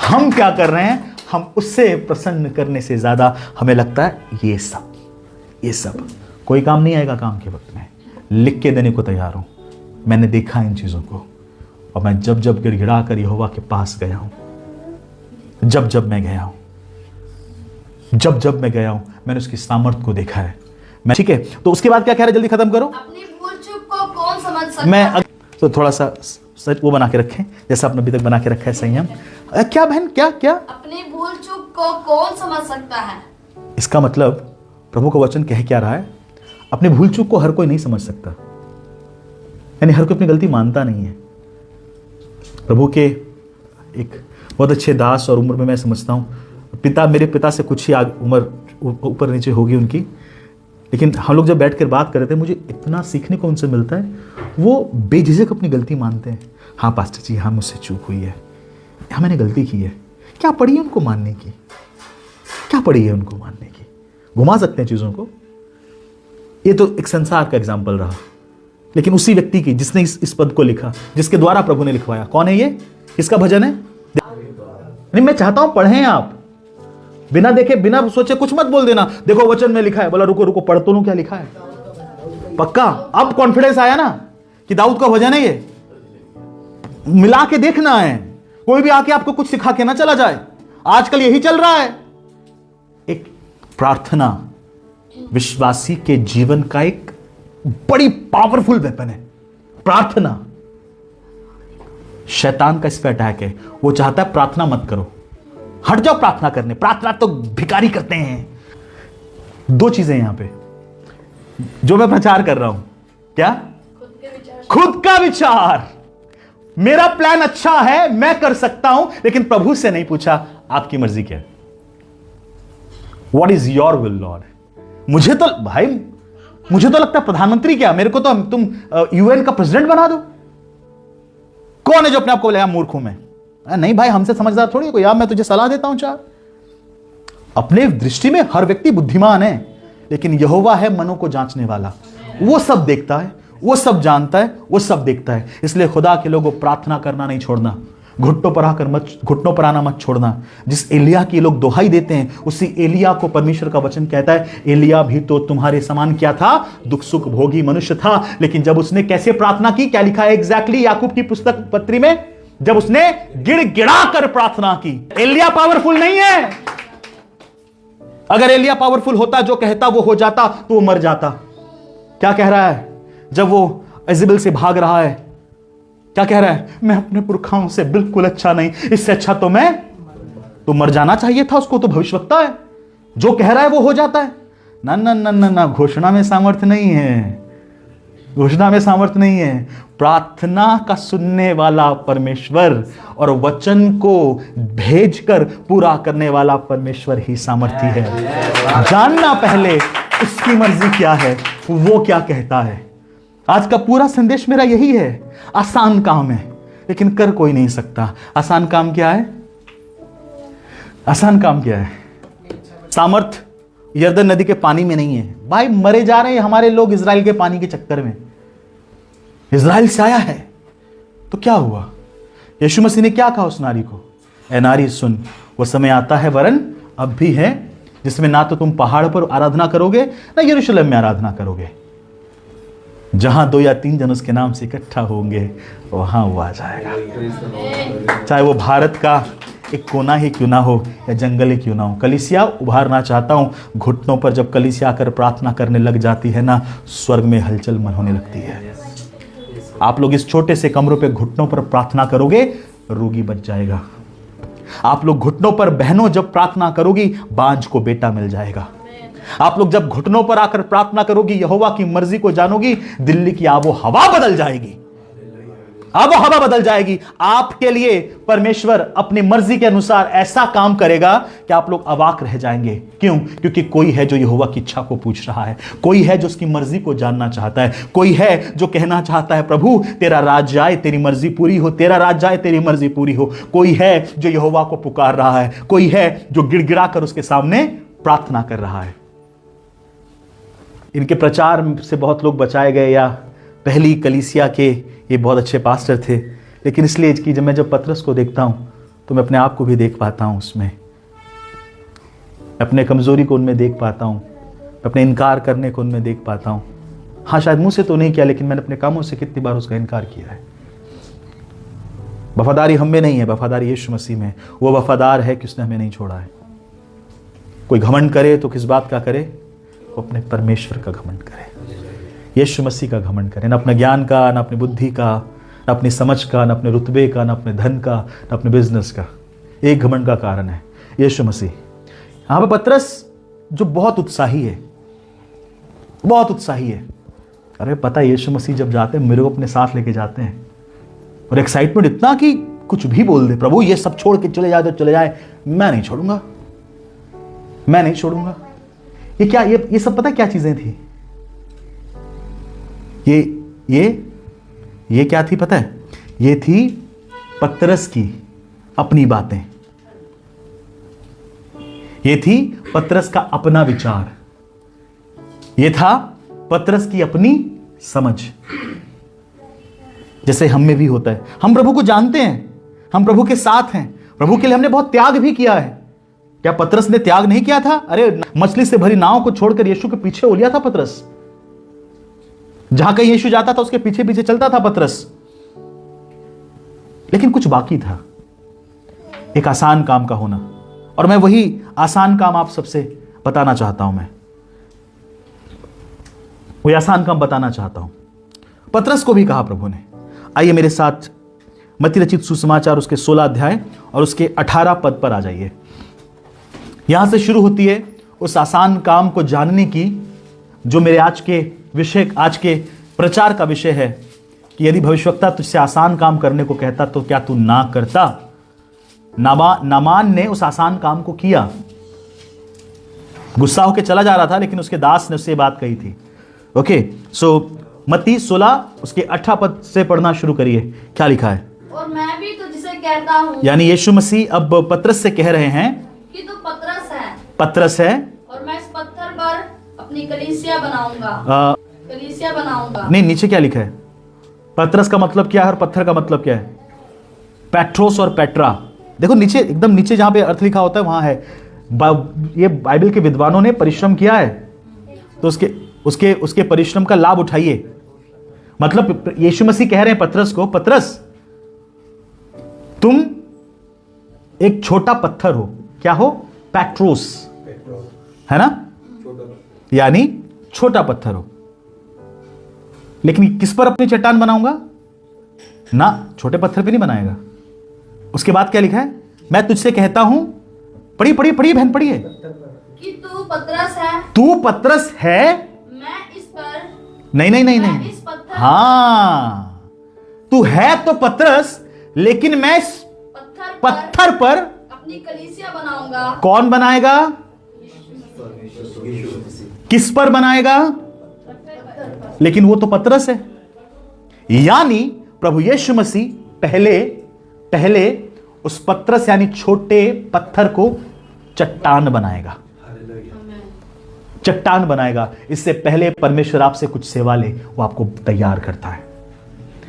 Speaker 1: हम क्या कर रहे हैं? हम उससे प्रसन्न करने से ज्यादा हमें लगता है ये सब कोई काम नहीं आएगा। काम के वक्त में लिख के देने को तैयार हूं। मैंने देखा इन चीजों को, और मैं जब जब गिड़गिड़ा कर यहोवा के पास गया हूं, जब मैं गया हूं, मैंने उसकी सामर्थ को देखा है। मैं ठीक है, तो उसके बाद क्या कह रहे? जल्दी खत्म करो।
Speaker 3: अपनी भूल चूक को कौन समझ सकता
Speaker 1: मैं
Speaker 3: है?
Speaker 1: तो थोड़ा सा वो बना के रखें जैसा आपने अभी तक बना के रखा है, संयम। क्या बहन, क्या
Speaker 3: अपनी भूल चूक को कौन समझ सकता है?
Speaker 1: इसका मतलब प्रभु का वचन कह क्या रहा है? अपने भूल चूक को हर कोई नहीं समझ सकता, यानी हर कोई अपनी गलती मानता नहीं है। प्रभु के एक बहुत अच्छे दास, और उम्र में मैं समझता हूँ मेरे पिता से कुछ ही उम्र ऊपर नीचे होगी उनकी, लेकिन हम लोग जब बैठ कर बात करते हैं, मुझे इतना सीखने को उनसे मिलता है। वो बेझिझक अपनी गलती मानते हैं। हाँ पास्टर जी, हाँ मुझसे चूक हुई है, हाँ मैंने गलती की है। क्या पड़ी है उनको मानने की? घुमा सकते हैं चीज़ों को। ये तो एक संसार का एग्जाम्पल रहा, लेकिन उसी व्यक्ति की जिसने इस पद को लिखा, जिसके द्वारा प्रभु ने लिखवाया। कौन है ये? किसका भजन है? नहीं, मैं चाहता हूं पढ़ें आप, बिना देखे बिना सोचे कुछ मत बोल देना। देखो वचन में लिखा है, बोला रुको पढ़ तो लूं क्या लिखा है। पक्का अब कॉन्फिडेंस आया ना कि दाऊद का भजन है ये। मिला के देखना है, कोई भी आके आपको कुछ सिखा के ना चला जाए। आजकल यही चल रहा है। एक प्रार्थना विश्वासी के जीवन का एक बड़ी पावरफुल वेपन है। प्रार्थना, शैतान का इस पे अटैक है। वो चाहता है प्रार्थना मत करो, हट जाओ प्रार्थना करने। प्रार्थना तो भिखारी करते हैं। दो चीजें यहां पे जो मैं प्रचार कर रहा हूं, क्या? खुद का विचार। मेरा प्लान अच्छा है, मैं कर सकता हूं, लेकिन प्रभु से नहीं पूछा आपकी मर्जी क्या है। What is your will Lord? मुझे तो लगता है प्रधानमंत्री क्या, मेरे को तो तुम यूएन का प्रेसिडेंट बना दो। कौन है जो अपने आप को बोलेगा मूर्ख हूं मैं? नहीं भाई, हमसे समझदार थोड़ी है कोई। यार मैं तुझे सलाह देता हूं चार। अपने दृष्टि में हर व्यक्ति बुद्धिमान है, लेकिन यहोवा है मनों को जांचने वाला। वो सब देखता है, वो सब जानता है, वो सब देखता है। इसलिए खुदा के लोगों प्रार्थना करना नहीं छोड़ना, घुटनों पर आना मत छोड़ना। जिस एलिया की लोग दोहाई देते हैं, उसी एलिया को परमेश्वर का वचन कहता है, एलिया भी तो तुम्हारे समान क्या था? दुख सुख भोगी मनुष्य था। लेकिन जब उसने कैसे प्रार्थना की, क्या लिखा है एग्जैक्टली याकूब की पुस्तक पत्री में? जब उसने गिड़गिड़ा कर प्रार्थना की। एलिया पावरफुल नहीं है। अगर एलिया पावरफुल होता, जो कहता वो हो जाता, तो वो मर जाता। क्या कह रहा है? जब वो इजेबेल से भाग रहा है, क्या कह रहा है? मैं अपने पुरखाओं से बिल्कुल अच्छा नहीं, इससे अच्छा तो मैं, तो मर जाना चाहिए था उसको, तो भविष्यवक्ता है, जो कह रहा है वो हो जाता है। ना ना ना ना ना, घोषणा में सामर्थ्य नहीं है, घोषणा में सामर्थ्य नहीं है। प्रार्थना का सुनने वाला परमेश्वर और वचन को भेजकर पूरा करने वाला परमेश्वर ही सामर्थी है। जानना पहले उसकी मर्जी क्या है, वो क्या कहता है। आज का पूरा संदेश मेरा यही है। आसान काम है लेकिन कर कोई नहीं सकता। आसान काम क्या है? आसान काम क्या है? सामर्थ यरदन नदी के पानी में नहीं है। भाई मरे जा रहे हैं हमारे लोग इजराइल के पानी के चक्कर में। इजराइल से आया है तो क्या हुआ? यीशु मसीह ने क्या कहा उस नारी को? ए नारी सुन, वो समय आता है वरन अब भी है जिसमें ना तो तुम पहाड़ पर आराधना करोगे ना यरूशलेम में आराधना करोगे। जहां 2 या 3 जन उसके नाम से इकट्ठा होंगे वहां वो आ जाएगा। चाहे वो भारत का एक कोना ही क्यों ना हो या जंगल ही क्यों ना हो। कलीसिया उभारना चाहता हूं, घुटनों पर जब कलीसिया आकर प्रार्थना करने लग जाती है ना, स्वर्ग में हलचल मन होने लगती है। आप लोग इस छोटे से कमरों पे घुटनों पर प्रार्थना करोगे, रोगी बच जाएगा। आप लोग घुटनों पर बहनों जब प्रार्थना करोगी, बांझ को बेटा मिल जाएगा। आप लोग जब घुटनों पर आकर प्रार्थना करोगी, यहोवा की मर्जी को जानोगी, दिल्ली की आबो हवा बदल जाएगी। आबो हवा बदल जाएगी। आपके लिए परमेश्वर अपनी मर्जी के अनुसार ऐसा काम करेगा कि आप लोग अवाक रह जाएंगे। क्यों? क्योंकि कोई है जो यहोवा की इच्छा को पूछ रहा है, कोई है जो उसकी मर्जी को जानना चाहता है, कोई है जो कहना चाहता है प्रभु तेरा राज्य आए, तेरी मर्जी पूरी हो, तेरा राज्य आए, तेरी मर्जी पूरी हो। कोई है जो यहोवा को पुकार रहा है, कोई है जो गिड़गिड़ा कर उसके सामने प्रार्थना कर रहा है। इनके प्रचार से बहुत लोग बचाए गए, या पहली कलीसिया के ये बहुत अच्छे पास्टर थे, लेकिन इसलिए कि जब मैं पतरस को देखता हूं तो मैं अपने आप को भी देख पाता हूं उसमें, अपने कमजोरी को उनमें देख पाता हूं, अपने इनकार करने को उनमें देख पाता हूं। हाँ, शायद मुंह से तो नहीं किया, लेकिन मैंने अपने कामों से कितनी बार उसका इनकार किया है। वफादारी हम में नहीं है, वफादारी यीशु मसीह में। वो वफादार है कि उसने हमें नहीं छोड़ा है। कोई घमंड करे तो किस बात का करे? वो अपने परमेश्वर का घमंड करे, यीशु मसीह का घमंड करे। ना अपने ज्ञान का, ना अपनी बुद्धि का, ना अपनी समझ का, ना अपने रुतबे का, ना अपने धन का, ना अपने बिजनेस का। एक घमंड का कारण है यीशु मसीह। यहां पर पतरस जो बहुत उत्साही है, बहुत उत्साही है। अरे पता है यीशु मसीह जब जाते हैं मेरे को अपने साथ लेके जाते हैं, और एक्साइटमेंट इतना कि कुछ भी बोल दे, प्रभु ये सब छोड़ के चले जाए तो चले जाए, मैं नहीं छोड़ूंगा, मैं नहीं छोड़ूंगा। ये क्या, ये सब पता क्या चीजें थी? ये क्या थी पता है? ये थी पतरस की अपनी बातें, ये थी पतरस का अपना विचार, ये था पतरस की अपनी समझ। जैसे हम में भी होता है, हम प्रभु को जानते हैं, हम प्रभु के साथ हैं, प्रभु के लिए हमने बहुत त्याग भी किया है। क्या पतरस ने त्याग नहीं किया था? अरे मछली से भरी नाव को छोड़कर यीशु के पीछे हो लिया था पतरस। जहां कहीं यीशु जाता था उसके पीछे पीछे चलता था पतरस। लेकिन कुछ बाकी था, एक आसान काम का होना, और मैं वही आसान काम आप सबसे बताना चाहता हूं। मैं वही आसान काम बताना चाहता हूं। पतरस को भी कहा प्रभु ने। आइए मेरे साथ मत्ती रचित सुसमाचार उसके 16 अध्याय और उसके 18 पद पर आ जाइए। यहां से शुरू होती है उस आसान काम को जानने की, जो मेरे आज के विषय, आज के प्रचार का विषय है कि यदि भविष्यवक्ता तुझसे आसान काम करने को कहता तो क्या तू ना करता? नामान ने उस आसान काम को किया। गुस्सा होकर चला जा रहा था, लेकिन उसके दास ने उससे बात कही थी। ओके, सो मत्ती 16 उसके 18 पद से पढ़ना शुरू करिए। क्या लिखा है?
Speaker 3: और मैं भी तुझसे कहता हूँ,
Speaker 1: यानी यीशु मसीह अब पतरस से कह रहे हैं
Speaker 3: कि तू पतरस है,
Speaker 1: पतरस है,
Speaker 3: और मैं इस पत्थर पर अपनी कलीसिया बनाऊंगा। कलीसिया बनाऊंगा।
Speaker 1: नहीं, नीचे क्या लिखा है? पतरस का मतलब क्या है और पत्थर का मतलब क्या है? पेट्रोस और पेट्रा। देखो नीचे, एकदम नीचे जहां पे अर्थ लिखा होता है वहां है। ये बाइबल के विद्वानों ने परिश्रम किया है, तो उसके परिश्रम का लाभ उठाइए। मतलब यीशु मसीह कह रहे हैं पतरस को, पतरस तुम एक छोटा पत्थर हो। क्या हो? पेट्रोस, है ना, यानी छोटा पत्थर हो। लेकिन किस पर अपनी चट्टान बनाऊंगा? ना, छोटे पत्थर पे नहीं बनाएगा। उसके बाद क्या लिखा है? मैं तुझसे कहता हूं, पढ़िए पढ़िए पढ़िए बहन पढ़िए,
Speaker 3: कि तू पतरस है,
Speaker 1: तू पतरस है।
Speaker 3: मैं इस पर,
Speaker 1: नहीं नहीं नहीं
Speaker 3: मैं
Speaker 1: नहीं,
Speaker 3: इस पत्थर
Speaker 1: हाँ, तू है तो पतरस, लेकिन मैं इस पत्थर पर
Speaker 3: अपनी कलीसिया बनाऊंगा।
Speaker 1: कौन बनाएगा? किस पर बनाएगा? लेकिन वो तो पतरस है। यानी प्रभु यीशु मसीह पहले उस पतरस यानी छोटे पत्थर को चट्टान बनाएगा, चट्टान बनाएगा। इससे पहले परमेश्वर आपसे कुछ सेवा ले, वो आपको तैयार करता है।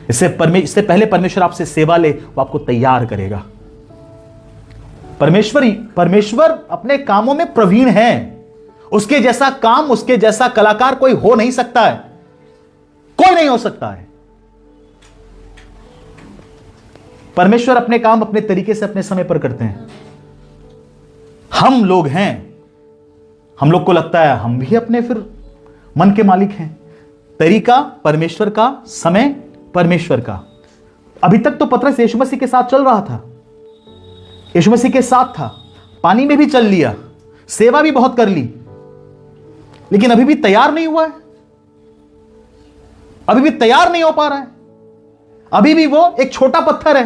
Speaker 1: इससे पहले परमेश्वर आपसे सेवा ले, वो आपको तैयार करेगा। परमेश्वर अपने कामों में प्रवीण है। उसके जैसा काम, उसके जैसा कलाकार कोई हो नहीं सकता है, कोई नहीं हो सकता है। परमेश्वर अपने काम अपने तरीके से अपने समय पर करते हैं। हम लोग हैं, हम लोग को लगता है हम भी अपने फिर मन के मालिक हैं। तरीका परमेश्वर का, समय परमेश्वर का। अभी तक तो पतरस यीशु मसीह के साथ चल रहा था, यीशु मसीह के साथ था, पानी में भी चल लिया, सेवा भी बहुत कर ली, लेकिन अभी भी तैयार नहीं हुआ है, अभी भी तैयार नहीं हो पा रहा है। अभी भी वो एक छोटा पत्थर है।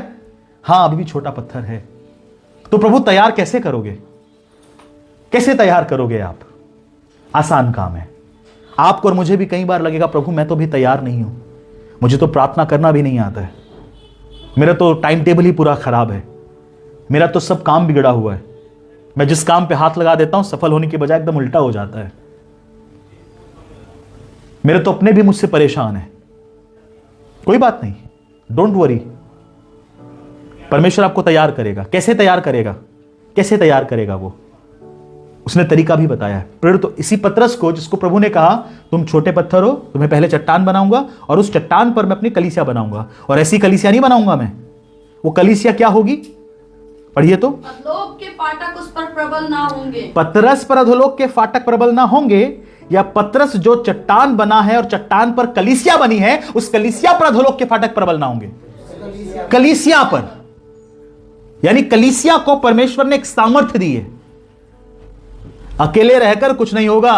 Speaker 1: हां, अभी भी छोटा पत्थर है। तो प्रभु तैयार कैसे करोगे? कैसे तैयार करोगे आप? आसान काम है। आपको और मुझे भी कई बार लगेगा प्रभु मैं तो भी तैयार नहीं हूं, मुझे तो प्रार्थना करना भी नहीं आता है, मेरा तो टाइम टेबल ही पूरा खराब है, मेरा तो सब काम बिगड़ा हुआ है, मैं जिस काम पे हाथ लगा देता हूं सफल होने की बजाय एकदम उल्टा हो जाता है, मेरे तो अपने भी मुझसे परेशान है। कोई बात नहीं, डोंट वरी, परमेश्वर आपको तैयार करेगा। कैसे तैयार करेगा? कैसे तैयार करेगा वो? उसने तरीका भी बताया है। प्रेरित तो इसी पतरस को, जिसको प्रभु ने कहा तुम छोटे पत्थर हो, तुम्हें पहले चट्टान बनाऊंगा और उस चट्टान पर मैं अपनी कलीसिया बनाऊंगा। और ऐसी कलीसिया नहीं बनाऊंगा मैं, वो कलीसिया क्या होगी? पढ़िए तो,
Speaker 3: अधोलोक के फाटक उस पर प्रबल ना होंगे।
Speaker 1: पतरस पर अधोलोक के फाटक प्रबल ना होंगे, या पतरस जो चट्टान बना है और चट्टान पर कलीसिया बनी है, उस कलीसिया पर अधोलोक के फाटक प्रबल ना होंगे। कलीसिया पर, यानी कलीसिया को परमेश्वर ने एक सामर्थ्य दी है। अकेले रहकर कुछ नहीं होगा,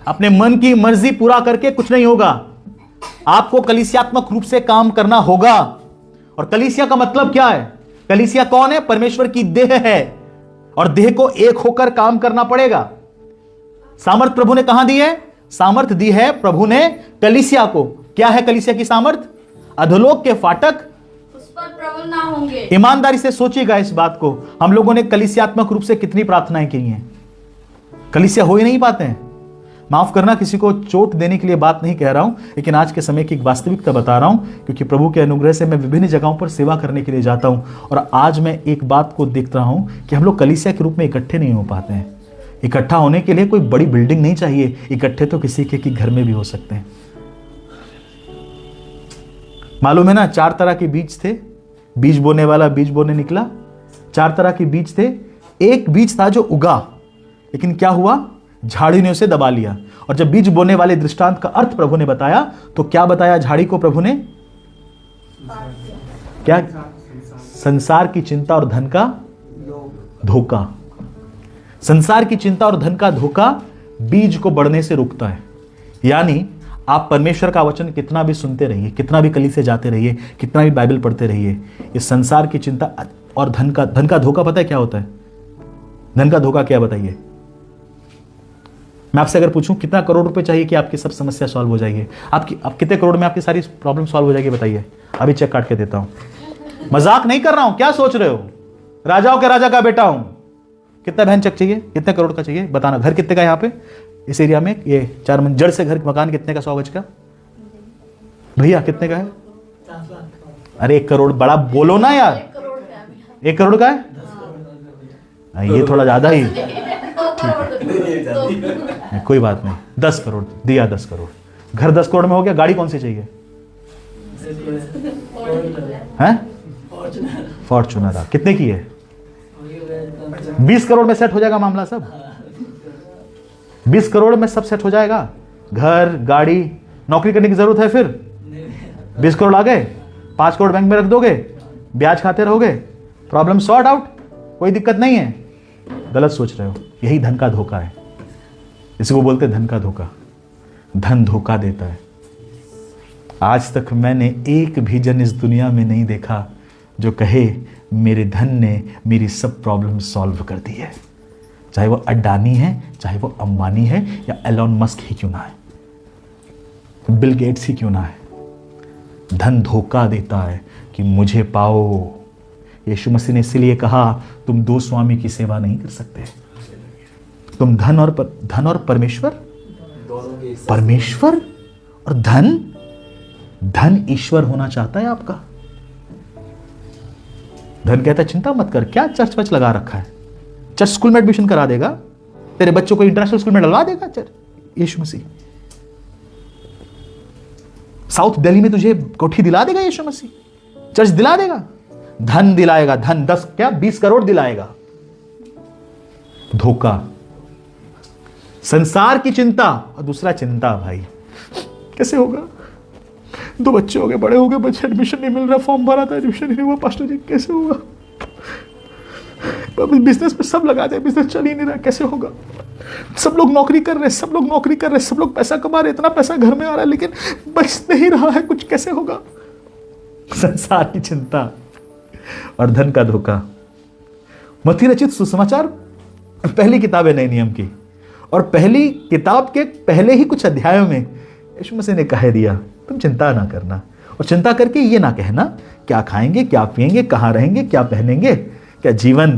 Speaker 1: अपने मन की मर्जी पूरा करके कुछ नहीं होगा, आपको कलीसियात्मक रूप से काम करना होगा। और कलीसिया का मतलब क्या है? कलीसिया कौन है? परमेश्वर की देह है, और देह को एक होकर काम करना पड़ेगा। सामर्थ प्रभु ने कहां दी है? सामर्थ दी है प्रभु ने कलीसिया को। क्या है कलीसिया की सामर्थ? अधोलोक के फाटक
Speaker 3: उस पर प्रबल ना होंगे।
Speaker 1: ईमानदारी से सोचिएगा इस बात को। हम लोगों ने कलीसियात्मक रूप से कितनी प्रार्थनाएं की हैं, कलीसिया हो ही नहीं पाते हैं। माफ करना, किसी को चोट देने के लिए बात नहीं कह रहा हूं, लेकिन आज के समय की एक वास्तविकता बता रहा हूं, क्योंकि प्रभु के अनुग्रह से मैं विभिन्न जगहों पर सेवा करने के लिए जाता हूं, और आज मैं एक बात को देख रहा हूं कि हम लोग कलीसिया के रूप में इकट्ठे नहीं हो पाते हैं। इकट्ठा होने के लिए कोई बड़ी बिल्डिंग नहीं चाहिए, इकट्ठे तो किसी के घर में भी हो सकते हैं। मालूम है ना, 4 तरह के बीज थे। बीज बोने वाला बीज बोने निकला। 4 तरह के बीज थे। एक बीज था जो उगा, लेकिन क्या हुआ? झाड़ी ने उसे दबा लिया। और जब बीज बोने वाले दृष्टांत का अर्थ प्रभु ने बताया, तो क्या बताया झाड़ी को प्रभु ने? क्या? संसार की चिंता और धन का धोखा। संसार की चिंता और धन का धोखा बीज को बढ़ने से रोकता है। यानी आप परमेश्वर का वचन कितना भी सुनते रहिए, कितना भी कलीसिया जाते रहिए, कितना भी बाइबल पढ़ते रहिए, इस संसार की चिंता और धन का धोखा पता है क्या होता है? धन का धोखा क्या, बताइए? मैं आपसे अगर पूछूं कितना करोड़ रुपए चाहिए कि आपकी सब समस्या सॉल्व हो जाएगी, आप कितने करोड़ में आपकी सारी प्रॉब्लम सॉल्व हो जाएगी? बताइए। अभी चेक काट के देता हूं, मजाक नहीं कर रहा हूं। क्या सोच रहे हो? राजाओं के राजा का बेटा हूं। कितना बहन चेक चाहिए? कितने करोड़ का चाहिए? बताना। घर कितने का यहाँ पे इस एरिया में? ये 4 मंजिल से घर, मकान कितने का? 100 गज का? भैया कितने का है? अरे 1 करोड़, बड़ा बोलो ना यार। 1 करोड़ का है? ये थोड़ा ज्यादा ही। कोई बात नहीं, 10 करोड़ दिया। 10 करोड़, घर 10 करोड़ में हो गया। गाड़ी कौन सी चाहिए? हैं? फॉर्च्यूनर। कितने की है? 20 करोड़ में सेट हो जाएगा मामला सब। 20 करोड़ में सब सेट हो जाएगा। घर, गाड़ी, नौकरी करने की जरूरत है फिर? 20 करोड़ आ गए 5 करोड़ बैंक में रख दोगे, ब्याज खाते रहोगे, प्रॉब्लम सॉर्ट आउट, कोई दिक्कत नहीं है। गलत सोच रहे हो। यही धन का धोखा है। इसी को बोलते धन का धोखा। धन धोखा देता है। आज तक मैंने एक भी जन इस दुनिया में नहीं देखा जो कहे मेरे धन ने मेरी सब प्रॉब्लम सॉल्व कर दी है। चाहे वो अडानी है, चाहे वो अंबानी है, या एलोन मस्क ही क्यों ना है, बिल गेट्स ही क्यों ना है। धन धोखा देता है कि मुझे पाओ। यीशु मसीह ने इसीलिए कहा तुम दो स्वामी की सेवा नहीं कर सकते। तुम धन और परमेश्वर, परमेश्वर और धन ईश्वर होना चाहता है आपका। धन कहता है चिंता मत कर, क्या चर्च वच लगा रखा है, चर्च स्कूल में एडमिशन करा देगा, तेरे बच्चों को इंटरनेशनल स्कूल में डलवा देगा चर्च यीशु मसीह। साउथ दिल्ली में तुझे कोठी दिला देगा यीशु मसीह, चर्च दिला देगा। धन दिलाएगा, धन 20 करोड़ दिलाएगा। धोखा, संसार की चिंता और दूसरा चिंता, भाई कैसे होगा, 2 बच्चे हो गए, बड़े हो गए, बच्चे एडमिशन नहीं मिल रहा, फॉर्म भरा था एडमिशन नहीं हुआ, पास्टर जी कैसे होगा। बिजनेस में सब लगा दे, बिजनेस चल ही नहीं रहा, कैसे होगा। सब लोग नौकरी कर रहे हैं, सब लोग पैसा कमा रहे, इतना पैसा घर में आ रहा है, लेकिन बच नहीं रहा है कुछ, कैसे होगा। संसार की चिंता और धन का धोखा। मत्ती रचित सुसमाचार पहली किताब है नए नियम की, और पहली किताब के पहले ही कुछ अध्यायों में यीशु मसीह ने कह दिया तुम चिंता ना करना, और चिंता करके ये ना कहना क्या खाएंगे, क्या पिएंगे, कहाँ रहेंगे, क्या पहनेंगे, क्या जीवन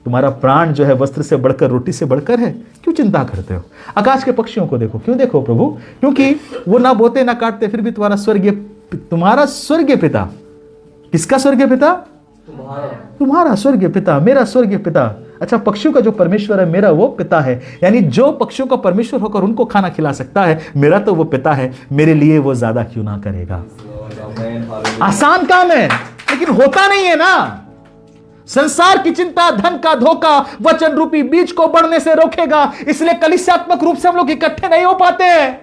Speaker 1: तुम्हारा प्राण जो है वस्त्र से बढ़कर, रोटी से बढ़कर है, क्यों चिंता करते हो। आकाश के पक्षियों को देखो, क्यों देखो प्रभु, क्योंकि वो ना बोते ना काटते, फिर भी तुम्हारा स्वर्गीय पिता, किसका स्वर्गीय पिता, तुम्हारा स्वर्गीय पिता, मेरा स्वर्गीय पिता। अच्छा, पक्षियों का जो परमेश्वर है मेरा वो पिता है, यानी जो पक्षियों का परमेश्वर होकर उनको खाना खिला सकता है, मेरा तो वो पिता है, मेरे लिए वो ज्यादा क्यों ना करेगा। आसान काम है लेकिन होता नहीं है ना। संसार की चिंता, धन का धोखा वचन रूपी बीज को बढ़ने से रोकेगा, इसलिए कलीसियात्मक रूप से हम लोग इकट्ठे नहीं हो पाते हैं।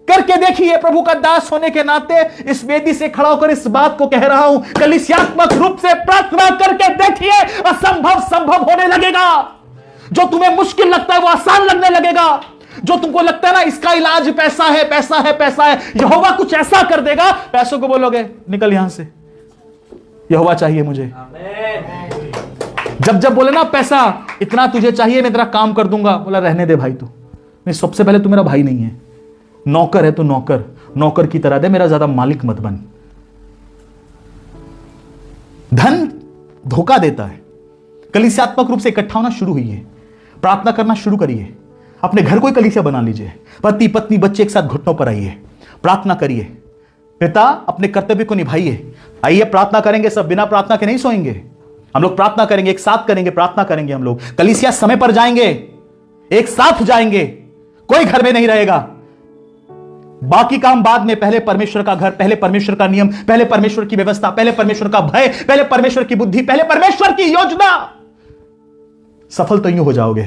Speaker 1: करके देखिए, प्रभु का दास होने के नाते इस वेदी से खड़ा होकर इस बात को कह रहा हूं, कलीसियात्मक रूप से प्रार्थना करके देखिए, असंभव संभव होने लगेगा। जो तुम्हें मुश्किल लगता है वो आसान लगने लगेगा। जो तुमको लगता है ना इसका इलाज पैसा है, पैसा है, पैसा है, यहोवा कुछ ऐसा कर देगा, पैसों को बोलोगे निकल यहां से, यहोवा चाहिए मुझे। जब बोले ना पैसा इतना तुझे चाहिए, मैं तेरा काम कर दूंगा, बोला रहने दे भाई, तू नहीं, सबसे पहले तू मेरा भाई नहीं है, नौकर है, तो नौकर की तरह दे, मेरा ज्यादा मालिक मत बन। धन धोखा देता है। कलीसियात्मक रूप से इकट्ठा होना शुरू हुई, प्रार्थना करना शुरू करिए, अपने घर को ही कलीसिया बना लीजिए, पति पत्नी बच्चे एक साथ घुटनों पर आइए, प्रार्थना करिए, पिता अपने कर्तव्य को निभाइए। आइए प्रार्थना करेंगे, सब बिना प्रार्थना के नहीं सोएंगे, हम लोग प्रार्थना करेंगे, एक साथ करेंगे, प्रार्थना करेंगे, हम लोग कलीसिया समय पर जाएंगे, एक साथ जाएंगे, कोई घर में नहीं रहेगा, बाकी काम बाद में। पहले परमेश्वर का घर, पहले परमेश्वर का नियम, पहले परमेश्वर की व्यवस्था, पहले परमेश्वर का भय, पहले परमेश्वर की बुद्धि, पहले परमेश्वर की योजना। सफल तो यूं हो जाओगे,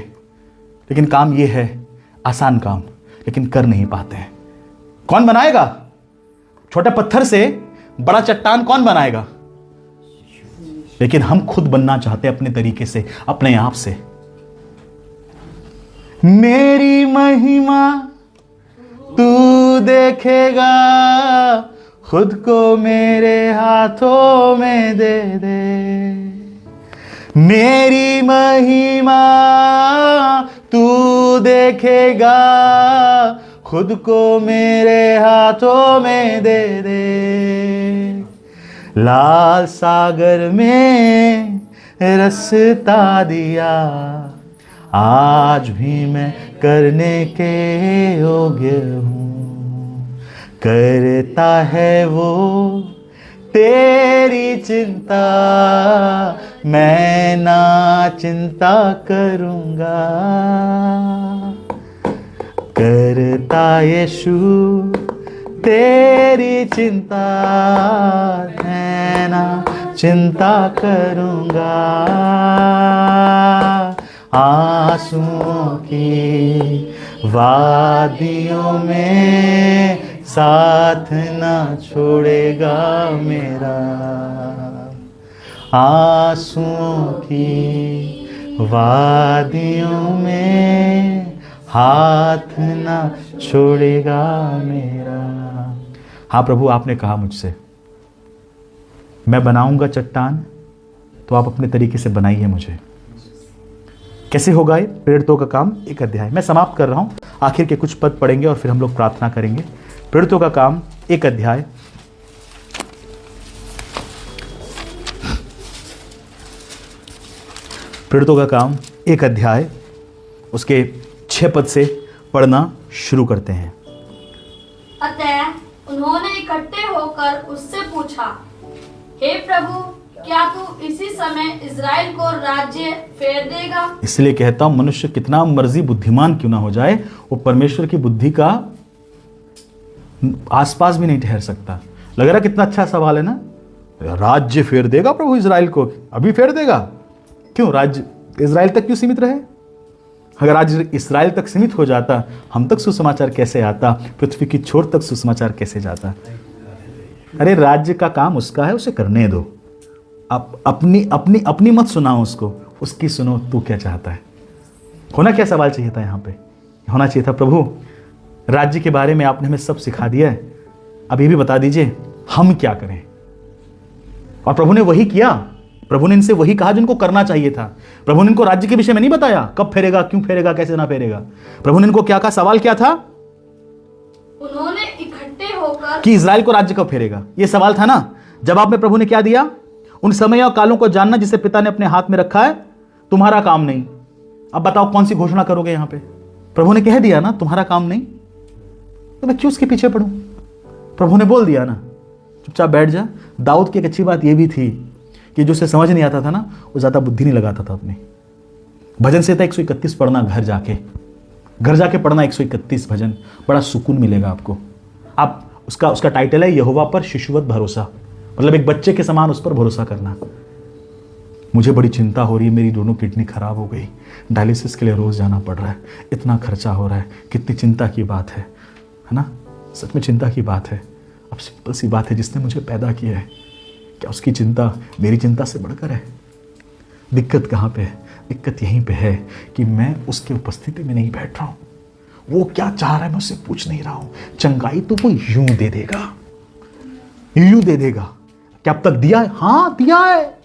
Speaker 1: लेकिन काम यह है, आसान काम, लेकिन कर नहीं पाते हैं। कौन बनाएगा? छोटे पत्थर से बड़ा चट्टान कौन बनाएगा? लेकिन हम खुद बनना चाहते हैं अपने तरीके से, अपने आप से। मेरी महिमा तू देखेगा, खुद को मेरे हाथों में दे दे। मेरी महिमा तू देखेगा, खुद को मेरे हाथों में दे दे। लाल सागर में रास्ता दिया, आज भी मैं करने के योग्य हूँ। करता है वो तेरी चिंता, मैं ना चिंता करूँगा। करता यीशु तेरी चिंता, मैं ना चिंता करूँगा। आंसुओं की वादियों में साथ ना छोड़ेगा मेरा, आंसुओं की वादियों में हाथ ना छोड़ेगा मेरा। हाँ प्रभु, आपने कहा मुझसे मैं बनाऊंगा चट्टान, तो आप अपने तरीके से बनाइए मुझे। कैसे होगा ये? प्रेरितों का काम 1 अध्याय। मैं समाप्त कर रहा हूं, आखिर के कुछ पद पढ़ेंगे और फिर हम लोग प्रार्थना करेंगे। प्रेरितों का काम 1 अध्याय, प्रेरितों का काम 1 अध्याय उसके 6 पद से पढ़ना शुरू करते हैं।
Speaker 3: अतः उन्होंने इकट्ठे होकर उससे पूछा, हे प्रभु, क्या तू इसी समय इज़राइल को राज्य फेर देगा?
Speaker 1: इसलिए कहता हूं, मनुष्य कितना मर्जी बुद्धिमान क्यों ना हो जाए, वो परमेश्वर की बुद्धि का आसपास भी नहीं ठहर सकता। लग रहा कितना अच्छा सवाल है ना? राज्य फेर देगा प्रभु इज़राइल को? अभी फेर देगा? क्यों? राज्य इज़राइल तक क्यों सीमित रहे? अगर आज इज़राइल तक सीमित हो जाता, हम तक सुसमाचार कैसे आता? पृथ्वी की छोर तक सुसमाचार कैसे जाता? अरे राज्य का काम उसका है, उसे करने दो। आप अपनी मत सुनाओ उसको, उसकी सुनो तू क्या चाहता है। होना क्या सवाल चाहिए था यहाँ पे? होना चाहिए था, प्रभु राज्य के बारे में आपने हमें सब सिखा दिया है, अब ये भी बता दीजिए हम क्या करें। और प्रभु ने वही किया। प्रभु ने इनसे वही कहा जिनको करना चाहिए था। प्रभु ने इनको राज्य के विषय में नहीं बताया, कब फेरेगा, क्यों फेरेगा, कैसे ना फेरेगा। प्रभु ने इनको क्या कहा? सवाल क्या था?
Speaker 3: उन्होंने इकट्ठे होकर
Speaker 1: कि इज़राइल को राज्य कब फेरेगा, ये सवाल था ना। जवाब में प्रभु ने क्या दिया? उन समय और कालों को जानना जिसे पिता ने अपने हाथ में रखा है, तुम्हारा काम नहीं। अब बताओ कौन सी घोषणा करोगे यहां पे? प्रभु ने कह दिया ना तुम्हारा काम नहीं, तो मैं क्यों उसके पीछे पड़ूं? प्रभु ने बोल दिया ना, चुपचाप बैठ जा। दाऊद की एक अच्छी बात यह भी थी कि जो उसे समझ नहीं आता था ना, वो ज्यादा बुद्धि नहीं लगाता था अपनी। भजन संहिता 131 पढ़ना, घर जाके पढ़ना 131 भजन, बड़ा सुकून मिलेगा आपको। आप उसका टाइटल है यहोवा पर शिशुवत भरोसा, मतलब एक बच्चे के समान उस पर भरोसा करना। मुझे बड़ी चिंता हो रही है, मेरी दोनों किडनी खराब हो गई, डायलिसिस के लिए रोज जाना पड़ रहा है, इतना खर्चा हो रहा है। कितनी चिंता की बात है ना? सच में चिंता की बात है। अब सिंपल सी बात है, जिसने मुझे पैदा किया है, क्या उसकी चिंता मेरी चिंता से बढ़कर है? दिक्कत कहाँ पे है? दिक्कत यहीं पे है कि मैं उसकी उपस्थिति में नहीं बैठ रहा हूं। वो क्या चाह रहा है मैं उससे पूछ नहीं रहा हूं। चंगाई तो वो यूं दे देगा, यूं दे देगा। क्या अब तक दिया है? हाँ दिया है।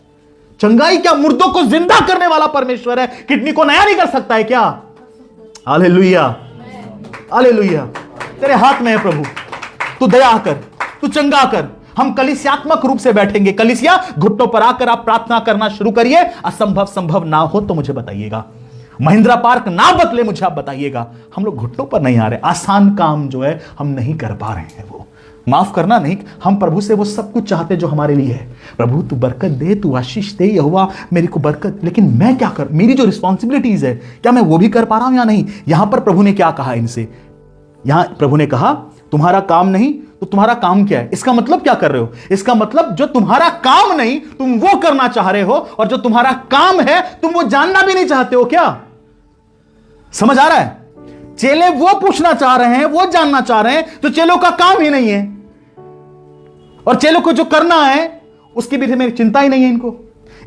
Speaker 1: चंगाई क्या मुर्दों को जिंदा करने वाला परमेश्वर है? किडनी को नया नहीं कर सकता है क्या? Hallelujah, hallelujah. तेरे हाथ में है प्रभु, तू दया कर, तू चंगा कर। हम कलीसियात्मक रूप से बैठेंगे। कलीसिया घुटनों पर आकर आप प्रार्थना करना शुरू करिए। असंभव संभव ना हो तो मुझे बताइएगा। महिंद्रा पार्क ना बदले मुझे आप बताइएगा। हम लोग घुटनों पर नहीं आ रहे। आसान काम जो है हम नहीं कर पा रहे हैं, वो माफ करना नहीं, हम प्रभु से वो सब कुछ चाहते जो हमारे लिए है। प्रभु तू बरकत दे, तू आशीष दे, यहोवा मेरे को बरकत। लेकिन मैं क्या कर, मेरी जो रिस्पॉन्सिबिलिटीज है क्या मैं वो भी कर पा रहा हूं या नहीं? यहां पर प्रभु ने क्या कहा इनसे? यहां प्रभु ने कहा तुम्हारा काम नहीं, तो तुम्हारा काम क्या है? इसका मतलब क्या कर रहे हो? इसका मतलब जो तुम्हारा काम नहीं तुम वो करना चाह रहे हो, और जो तुम्हारा काम है तुम वो जानना भी नहीं चाहते हो। क्या समझ आ रहा है? चेले वो पूछना चाह रहे हैं, वो जानना चाह रहे हैं तो चेलों का काम ही नहीं है, और चेलों को जो करना है उसके विषय में चिंता ही नहीं है इनको।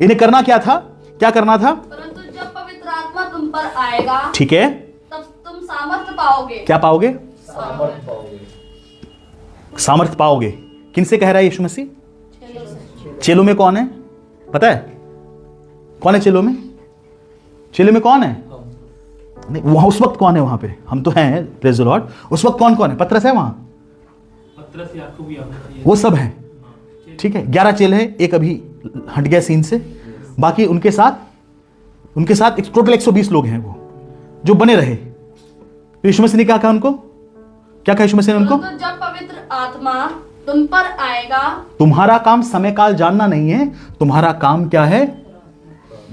Speaker 1: इन्हें करना क्या था? क्या करना था?
Speaker 3: परंतु जब पवित्र आत्मा तुम पर आएगा,
Speaker 1: ठीक है,
Speaker 3: तब तुम सामर्थ्य पाओगे।
Speaker 1: क्या पाओगे?
Speaker 2: सामर्थ पाओगे।
Speaker 1: सामर्थ पाओगे। किनसे कह रहा है यीशु मसीह?
Speaker 3: चेलों से।
Speaker 1: चेलों में कौन है पता है? कौन है चेलों में? चेलों में कौन है? नहीं, वहां उस वक्त कौन है? वहां पे हम तो हैं, प्रेज द लॉर्ड। उस वक्त कौन कौन है? पतरस है वहां,
Speaker 4: पतरस, याकूब, यूहन्ना,
Speaker 1: वो सब हैं। ठीक है, 11 चेले हैं, एक अभी हट गया सीन से। बाकी उनके साथ टोटल 120 लोग हैं वो जो बने रहे। तो यीशु मसीह ने क्या कहा उनको? क्या कहा यीशु मसीह ने उनको?
Speaker 3: परंतु जब पवित्र आत्मा तुम पर आएगा,
Speaker 1: तुम्हारा काम समय काल जानना नहीं है। तुम्हारा काम क्या है?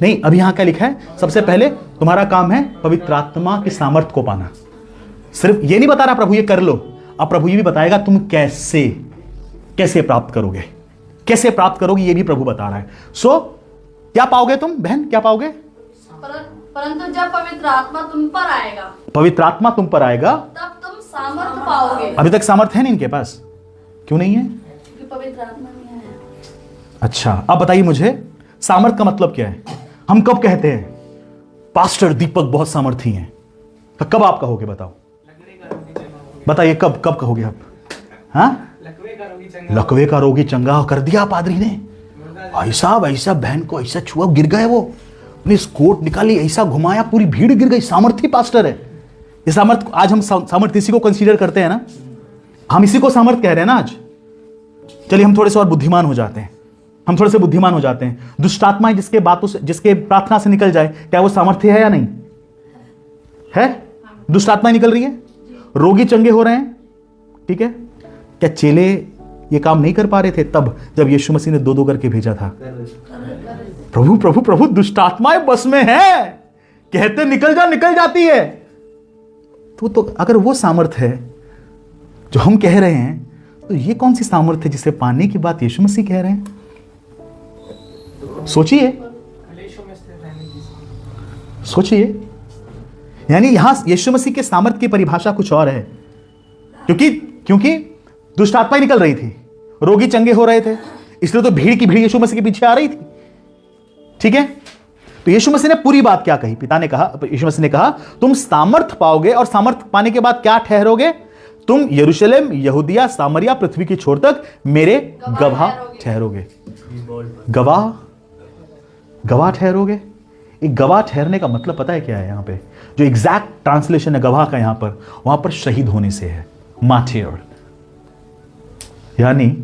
Speaker 1: नहीं, अभी यहां क्या लिखा है? सबसे पहले तुम्हारा काम है पवित्र आत्मा की सामर्थ को पाना। सिर्फ ये नहीं बता रहा प्रभु ये कर लो, अब प्रभु ये भी बताएगा तुम कैसे प्राप्त करोगे, कैसे प्राप्त करोगे, ये भी प्रभु बता रहा है। सो क्या पाओगे तुम बहन? क्या पाओगे?
Speaker 3: परंतु जब पवित्र आत्मा तुम पर आएगा,
Speaker 1: पवित्र आत्मा तुम पर आएगा,
Speaker 3: तब तुम सामर्थ पाओगे।
Speaker 1: अभी तक सामर्थ्य है नहीं इनके पास, क्यों नहीं है?
Speaker 3: क्योंकि पवित्र आत्मा नहीं है।
Speaker 1: अच्छा, अब बताइए मुझे सामर्थ का मतलब क्या है? हम कब कहते हैं पास्टर दीपक बहुत सामर्थी हैं, तो कब आप कहोगे? बताओ, बताइए कब कब कहोगे आप? हाँ, लकवे का रोगी चंगा कर दिया पादरी ने, ऐसा बहन को ऐसा छुआ, गिर गए वो, अपनी कोट निकाली, ऐसा घुमाया, पूरी भीड़ गिर गई, सामर्थी पास्टर है। ये सामर्थ, आज हम सामर्थ इसी को कंसीडर करते हैं ना, हम इसी को सामर्थ कह रहे हैं ना आज। चलिए हम थोड़े से और बुद्धिमान हो जाते हैं, हम थोड़े से बुद्धिमान हो जाते हैं। दुष्ट आत्माएं जिसके बातों से, जिसके प्रार्थना से निकल जाए, क्या वो सामर्थ्य है या नहीं है? दुष्ट आत्माएं निकल रही है, रोगी चंगे हो रहे हैं, ठीक है। क्या चेले ये काम नहीं कर पा रहे थे तब जब यीशु मसीह ने 2-2 करके भेजा था? प्रभु प्रभु प्रभु, दुष्ट आत्माएं बस में है, कहते निकल जा, निकल जाती है। तो अगर वो सामर्थ है जो हम कह रहे हैं, तो ये कौन सी सामर्थ है जिसे पाने की बात यीशु मसीह कह रहे हैं? सोचिए, सोचिए। यानी यहां यीशु मसीह के सामर्थ की परिभाषा कुछ और है, क्योंकि दुष्ट आत्माएं निकल रही थी, रोगी चंगे हो रहे थे, इसलिए तो भीड़ की भीड़ यीशु मसीह के पीछे आ रही थी, ठीक है। तो यीशु मसीह ने पूरी बात क्या कही? पिता ने कहा, यीशु मसीह ने कहा तुम सामर्थ पाओगे, और सामर्थ पाने के बाद क्या ठहरोगे? तुम यरूशलेम, यहूदिया, सामरिया, पृथ्वी की छोर तक मेरे गवाह ठहरोगे। गवाह ठहरोगे। एक गवाह ठहरने का मतलब पता है क्या है? यहां पे जो एग्जैक्ट ट्रांसलेशन है गवाह का, वहां पर शहीद होने से है, मार्टियर। यानी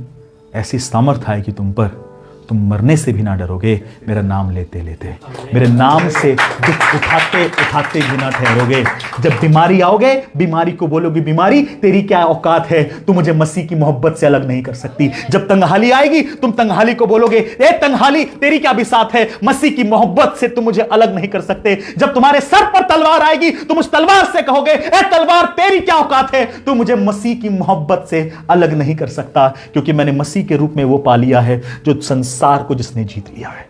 Speaker 1: ऐसी सामर्थ आएगी तुम पर, तुम मरने से भी ना डरोगे, मेरा नाम लेते लेते, मेरे नाम से दुख उठाते उठाते भी ना ठहरोगे। जब बीमारी आओगे, बीमारी को बोलोगे बीमारी तेरी क्या औकात है, तू मुझे मसीह की मोहब्बत से अलग नहीं कर सकती। जब तंगहाली आएगी, तुम तंगहाली को बोलोगे ए तंगहाली तेरी क्या बिसात है, मसीह की मोहब्बत से तुम मुझे अलग नहीं कर सकते। जब तुम्हारे सर पर तलवार आएगी, तुम उस तलवार से कहोगे ए तलवार तेरी क्या औकात है, तू मुझे मसीह की मोहब्बत से अलग नहीं कर सकता, क्योंकि मैंने मसीह के रूप में वो पा लिया है जो संसार को जिसने जीत लिया है।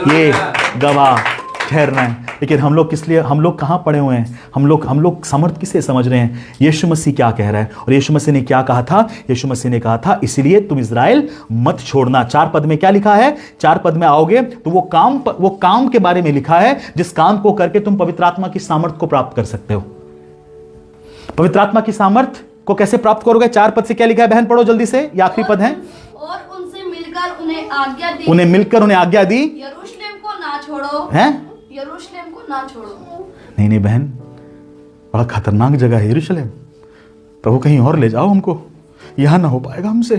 Speaker 1: ये गवाह ठहरना है। लेकिन हम लोग किस लिए, हम लोग कहां पड़े हुए हैं? हम लोग समर्थ किसे समझ रहे हैं? यीशु मसीह क्या कह रहा है? और यीशु मसीह ने क्या कहा था? यीशु मसीह ने कहा था इसलिए तुम इज़राइल मत छोड़ना। 4 पद में क्या लिखा है? 4 पद में आओगे तो वो काम के बारे में लिखा है जिस काम को करके तुम पवित्र आत्मा की सामर्थ को प्राप्त कर सकते हो। पवित्र आत्मा की सामर्थ को कैसे प्राप्त करोगे? 4 पद से क्या लिखा है बहन? पढ़ो जल्दी से, ये आखिरी पद है।
Speaker 3: और उनसे मिलकर उन्हें आज्ञा दी,
Speaker 1: उन्हें आज्ञा दी,
Speaker 3: यरूशलेम को ना छोड़ो,
Speaker 1: हैं?
Speaker 3: यरूशलेम को ना छोड़ो।
Speaker 1: नहीं बहन, बड़ा खतरनाक जगह है यरूशलेम। प्रभु कहीं और ले जाओ हमको, यहां ना हो पाएगा हमसे।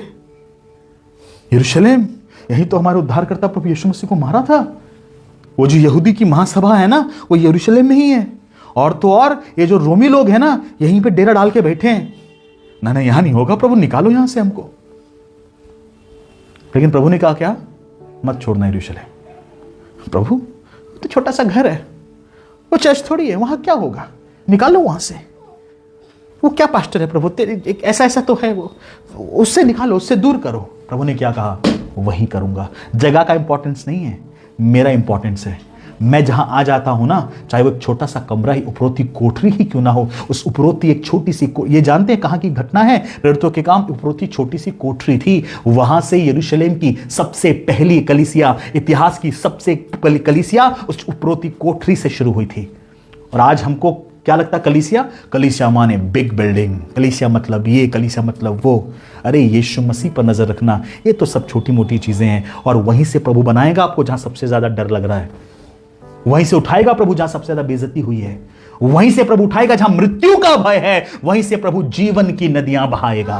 Speaker 1: यरूशलेम, यही तो हमारे उद्धारकर्ता प्रभु यीशु मसीह को मारा था। वो जो यहूदी की महासभा है ना, वो यरूशलेम में ही है। और तो और ये जो रोमी लोग हैं ना, यहीं पे डेरा डाल के बैठे हैं। ना यहां नहीं होगा प्रभु, निकालो यहां से हमको। लेकिन प्रभु ने कहा क्या? मत छोड़ना यरूशलेम। प्रभु तो छोटा सा घर है, वो चर्च थोड़ी है, वहां क्या होगा, निकालो वहां से। वो क्या पास्टर है प्रभु, तेरे एक ऐसा तो है, वो उससे निकालो, उससे दूर करो। प्रभु ने क्या कहा? वही करूंगा। जगह का इंपॉर्टेंस नहीं है, मेरा इंपॉर्टेंस है। मैं जहां आ जाता हूं ना, चाहे वो एक छोटा सा कमरा ही, उपरोती कोठरी ही क्यों ना हो, उस उपरोती एक छोटी सी, ये जानते हैं कहां की घटना है? प्रेरितों के काम, उपरोती छोटी सी कोठरी थी, वहां से यरूशलेम की सबसे पहली कलीसिया, इतिहास की सबसे कलीसिया उस उपरोती कोठरी से शुरू हुई थी। और आज हमको क्या लगता? कलीसिया माने बिग बिल्डिंग, कलीसिया मतलब ये, कलीसिया मतलब वो। अरे यीशु मसीह पर नजर रखना, ये तो सब छोटी मोटी चीजें हैं। और वहीं से प्रभु बनाएगा आपको जहां सबसे ज्यादा डर लग रहा है, वहीं से उठाएगा प्रभु जहां सबसे ज्यादा बेइज्जती हुई है, वहीं से प्रभु उठाएगा जहां मृत्यु का भय है, वहीं से प्रभु जीवन की नदियां बहाएगा।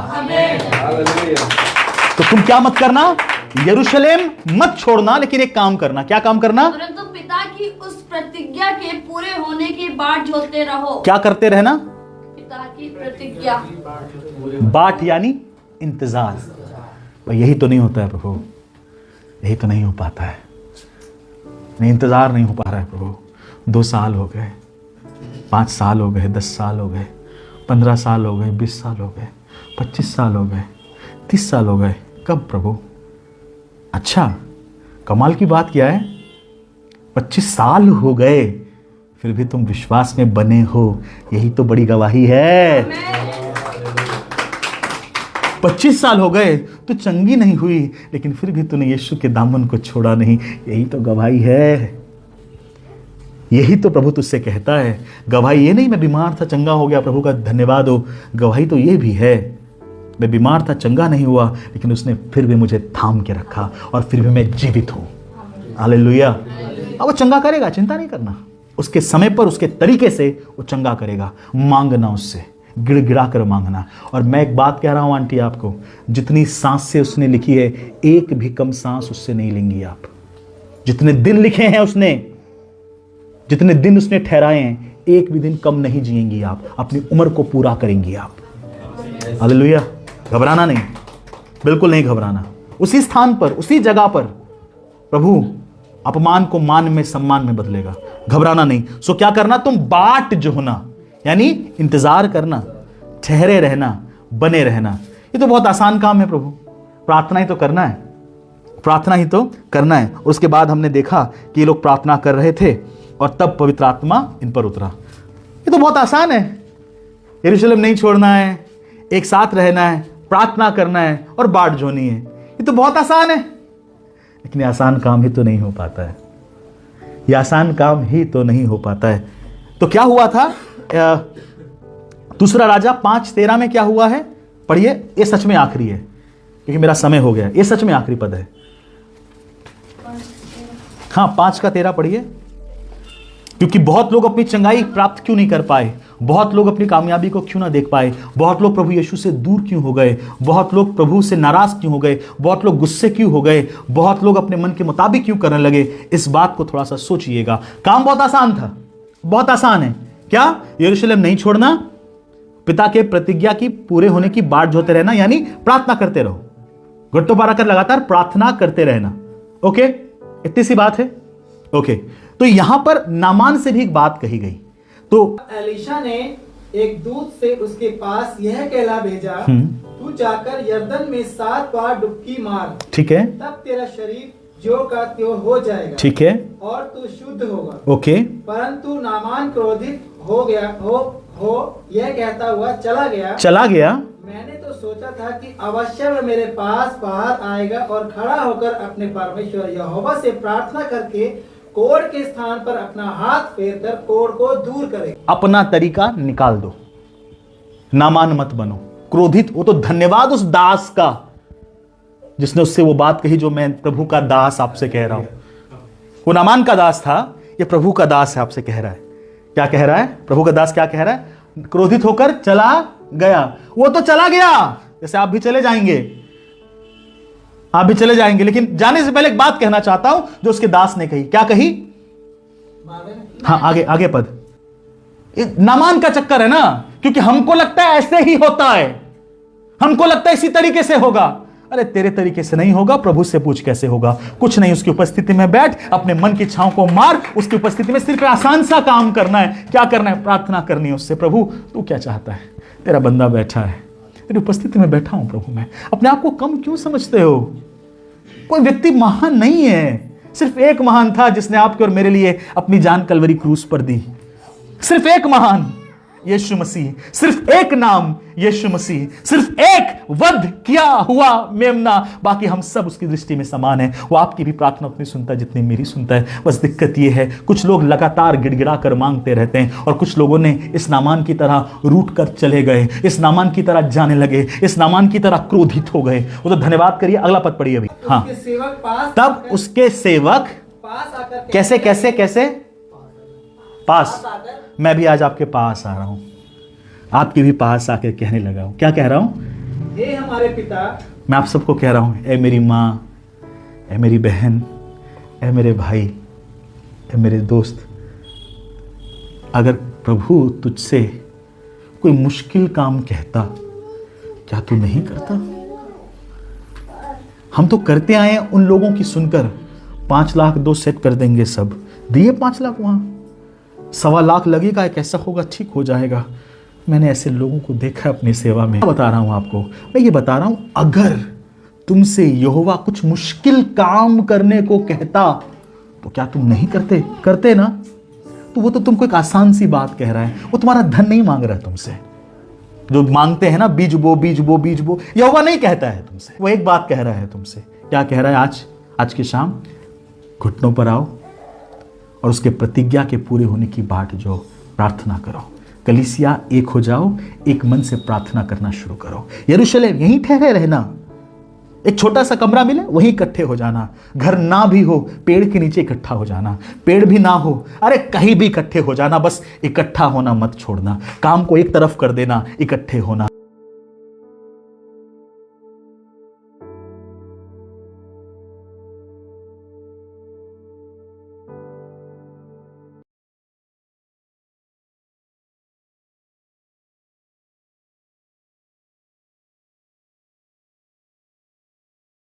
Speaker 1: तो तुम क्या मत करना? यरूशलेम मत छोड़ना, लेकिन एक काम करना। क्या काम करना?
Speaker 3: परंतु पिता की उस प्रतिज्ञा के पूरे होने की बाट जोते रहो।
Speaker 1: क्या करते रहना?
Speaker 3: पिता की प्रतिज्ञा।
Speaker 1: बाट यानी इंतजार। पर यही तो नहीं होता है प्रभु, यही तो नहीं हो पाता है। नहीं, इंतजार नहीं हो पा रहा है प्रभु। 2 साल हो गए, 5 साल हो गए, 10 साल हो गए, 15 साल हो गए, 20 साल हो गए, 25 साल हो गए, 30 साल हो गए। कब प्रभु? अच्छा, कमाल की बात क्या है, 25 साल हो गए, फिर भी तुम विश्वास में बने हो, यही तो बड़ी गवाही है। 25 साल हो गए तो चंगी नहीं हुई, लेकिन फिर भी तूने यीशु के दामन को छोड़ा नहीं, यही तो गवाही है। यही तो प्रभु तुझसे कहता है। गवाही ये नहीं मैं बीमार था चंगा हो गया, प्रभु का धन्यवाद हो। गवाही तो ये भी है, मैं बीमार था चंगा नहीं हुआ, लेकिन उसने फिर भी मुझे थाम के रखा और फिर भी मैं जीवित हूं। हालेलुया। अब वो चंगा करेगा, चिंता नहीं करना। उसके समय पर, उसके तरीके से वो चंगा करेगा। मांगना उससे, गिड़गिड़ा कर मांगना। और मैं एक बात कह रहा हूं आंटी आपको, जितनी सांस से उसने लिखी है, एक भी कम सांस उससे नहीं लेंगी आप। जितने दिन लिखे हैं उसने, जितने दिन उसने ठहराए हैं, एक भी दिन कम नहीं जिएंगी आप। अपनी उम्र को पूरा करेंगी आप। हालेलुया। घबराना नहीं, बिल्कुल नहीं घबराना। उसी स्थान पर, उसी जगह पर प्रभु अपमान को मान में, सम्मान में बदलेगा। घबराना नहीं। सो क्या करना, तुम बाट जो होना, यानी इंतजार करना, ठहरे रहना, बने रहना। ये तो बहुत आसान काम है प्रभु, प्रार्थना ही तो करना है, प्रार्थना ही तो करना है। उसके बाद हमने देखा कि ये लोग प्रार्थना कर रहे थे और तब पवित्र आत्मा इन पर उतरा। ये तो बहुत आसान है, यरूशलेम नहीं छोड़ना है, एक साथ रहना है, प्रार्थना करना है और बाट जोनी है। ये तो बहुत आसान है, लेकिन ये आसान काम ही तो नहीं हो पाता है। ये आसान काम ही तो नहीं हो पाता है। तो क्या हुआ था, दूसरा राजा 5:13 में क्या हुआ है, पढ़िए। ये सच में आखिरी है क्योंकि मेरा समय हो गया। ये सच में आखिरी पद है। हाँ, 5:13 पढ़िए। क्योंकि बहुत लोग अपनी चंगाई प्राप्त क्यों नहीं कर पाए, बहुत लोग अपनी कामयाबी को क्यों ना देख पाए, बहुत लोग प्रभु यीशु से दूर क्यों हो गए, बहुत लोग प्रभु से नाराज क्यों हो गए, बहुत लोग गुस्से क्यों हो गए, बहुत लोग अपने मन के मुताबिक क्यों करने लगे। इस बात को थोड़ा सा सोचिएगा। काम बहुत आसान था, बहुत आसान है। क्या, यरूशलेम नहीं छोड़ना, पिता के प्रतिज्ञा की पूरे होने की बाट जोते रहना, यानी प्रार्थना करते रहो, घुटनों पर आकर लगातार प्रार्थना करते रहना। ओके, इतनी सी बात है। ओके, तो यहां पर नामान से भी एक बात कही गई। तो
Speaker 5: एलीशा ने एक दूत से उसके पास यह कहला भेजा, तू जाकर यरदन में 7 बार डुबकी मार,
Speaker 1: ठीक है,
Speaker 5: तब तेरा शरीर जो का त्यों हो जाएगा,
Speaker 1: ठीक है,
Speaker 5: और तू शुद्ध होगा।
Speaker 1: ओके।
Speaker 5: परंतु नामान क्रोधित हो गया, यह कहता हुआ चला गया। मैंने तो सोचा था कि अवश्य वह मेरे पास बाहर आएगा और खड़ा होकर अपने परमेश्वर यहोवा से प्रार्थना करके कोढ़ के स्थान पर अपना हाथ फेरकर कोढ़ को दूर करे।
Speaker 1: अपना तरीका निकाल दो, नामान मत बनो, क्रोधित। वो तो धन्यवाद उस दास का जिसने उससे वो बात कही जो मैं प्रभु का दास आपसे कह रहा हूं। वो नामान का दास था, ये प्रभु का दास है, आपसे कह रहा है। क्या कह रहा है प्रभु का दास? क्या कह रहा है? क्रोधित होकर चला गया। वो तो चला गया, जैसे आप भी चले जाएंगे, आप भी चले जाएंगे। लेकिन जाने से पहले एक बात कहना चाहता हूं जो उसके दास ने कही। क्या कही? हाँ, आगे पद। नामान का चक्कर है ना, क्योंकि हमको लगता है ऐसे ही होता है, हमको लगता है इसी तरीके से होगा। अरे तेरे तरीके से नहीं होगा, प्रभु से पूछ कैसे होगा। कुछ नहीं, उसकी उपस्थिति में बैठ, अपने मन की छांव को मार, उसकी उपस्थिति में सिर्फ आसान सा काम करना है। क्या करना है? प्रार्थना करनी है उससे। प्रभु तू क्या चाहता है? तेरा बंदा बैठा है, तेरी उपस्थिति में बैठा हूं प्रभु मैं। अपने आप को कम क्यों समझते हो? कोई व्यक्ति महान नहीं है, सिर्फ एक महान था जिसने आपके और मेरे लिए अपनी जान कलवरी क्रूस पर दी। सिर्फ एक महान, यीशु मसीह। सिर्फ एक नाम, यीशु मसीह। सिर्फ एक वध किया हुआ मेमना। बाकी हम सब उसकी दृष्टि में समान है। वो आपकी भी प्रार्थना उतनी सुनता है जितनी मेरी सुनता है। बस दिक्कत ये है, कुछ लोग लगातार गिड़गिड़ा कर मांगते रहते हैं और कुछ लोगों ने इस नामान की तरह रूठ कर चले गए, इस नामान की तरह जाने लगे, इस नामान की तरह क्रोधित हो गए। वो तो धन्यवाद करिए, अगला पद पढ़िए अभी। हाँ, तब उसके सेवक कैसे पास, मैं भी आज आपके पास आ रहा हूं, आपके भी पास आकर कहने लगा हूं। क्या कह रहा हूं?
Speaker 5: हे हमारे पिता, मैं
Speaker 1: आप सबको कह रहा हूं, ए मेरी माँ, ए मेरी बहन, ए मेरे भाई, ए मेरे दोस्त, अगर प्रभु तुझसे कोई मुश्किल काम कहता, क्या तू नहीं करता? हम तो करते आए हैं उन लोगों की सुनकर। 5 लाख 2 सेट कर देंगे, सब दिए 5 लाख, वहां 1.25 लाख लगेगा, कैसा होगा, ठीक हो जाएगा। मैंने ऐसे लोगों को देखा अपनी सेवा में। बता रहा हूं आपको, मैं ये बता रहा हूं, अगर तुमसे यहोवा कुछ मुश्किल काम करने को कहता तो क्या तुम नहीं करते? करते ना? तो वो तो तुमको एक आसान सी बात कह रहा है, वो तुम्हारा धन नहीं मांग रहा है तुमसे। जो मांगते हैं ना, बीज बो बीज बो बीज बो, यहोवा नहीं कहता है तुमसे, वो एक बात कह रहा है तुमसे। क्या कह रहा है? आज की शाम घुटनों पर आओ और उसके प्रतिज्ञा के पूरे होने की बाट जो प्रार्थना करो। कलीसिया एक हो जाओ, एक मन से प्रार्थना करना शुरू करो। यरूशलेम यहीं ठहरे रहना, एक छोटा सा कमरा मिले वहीं इकट्ठे हो जाना। घर ना भी हो, पेड़ के नीचे इकट्ठा हो जाना। पेड़ भी ना हो, अरे कहीं भी इकट्ठे हो जाना, बस इकट्ठा होना मत छोड़ना। काम को एक तरफ कर देना, इकट्ठे होना।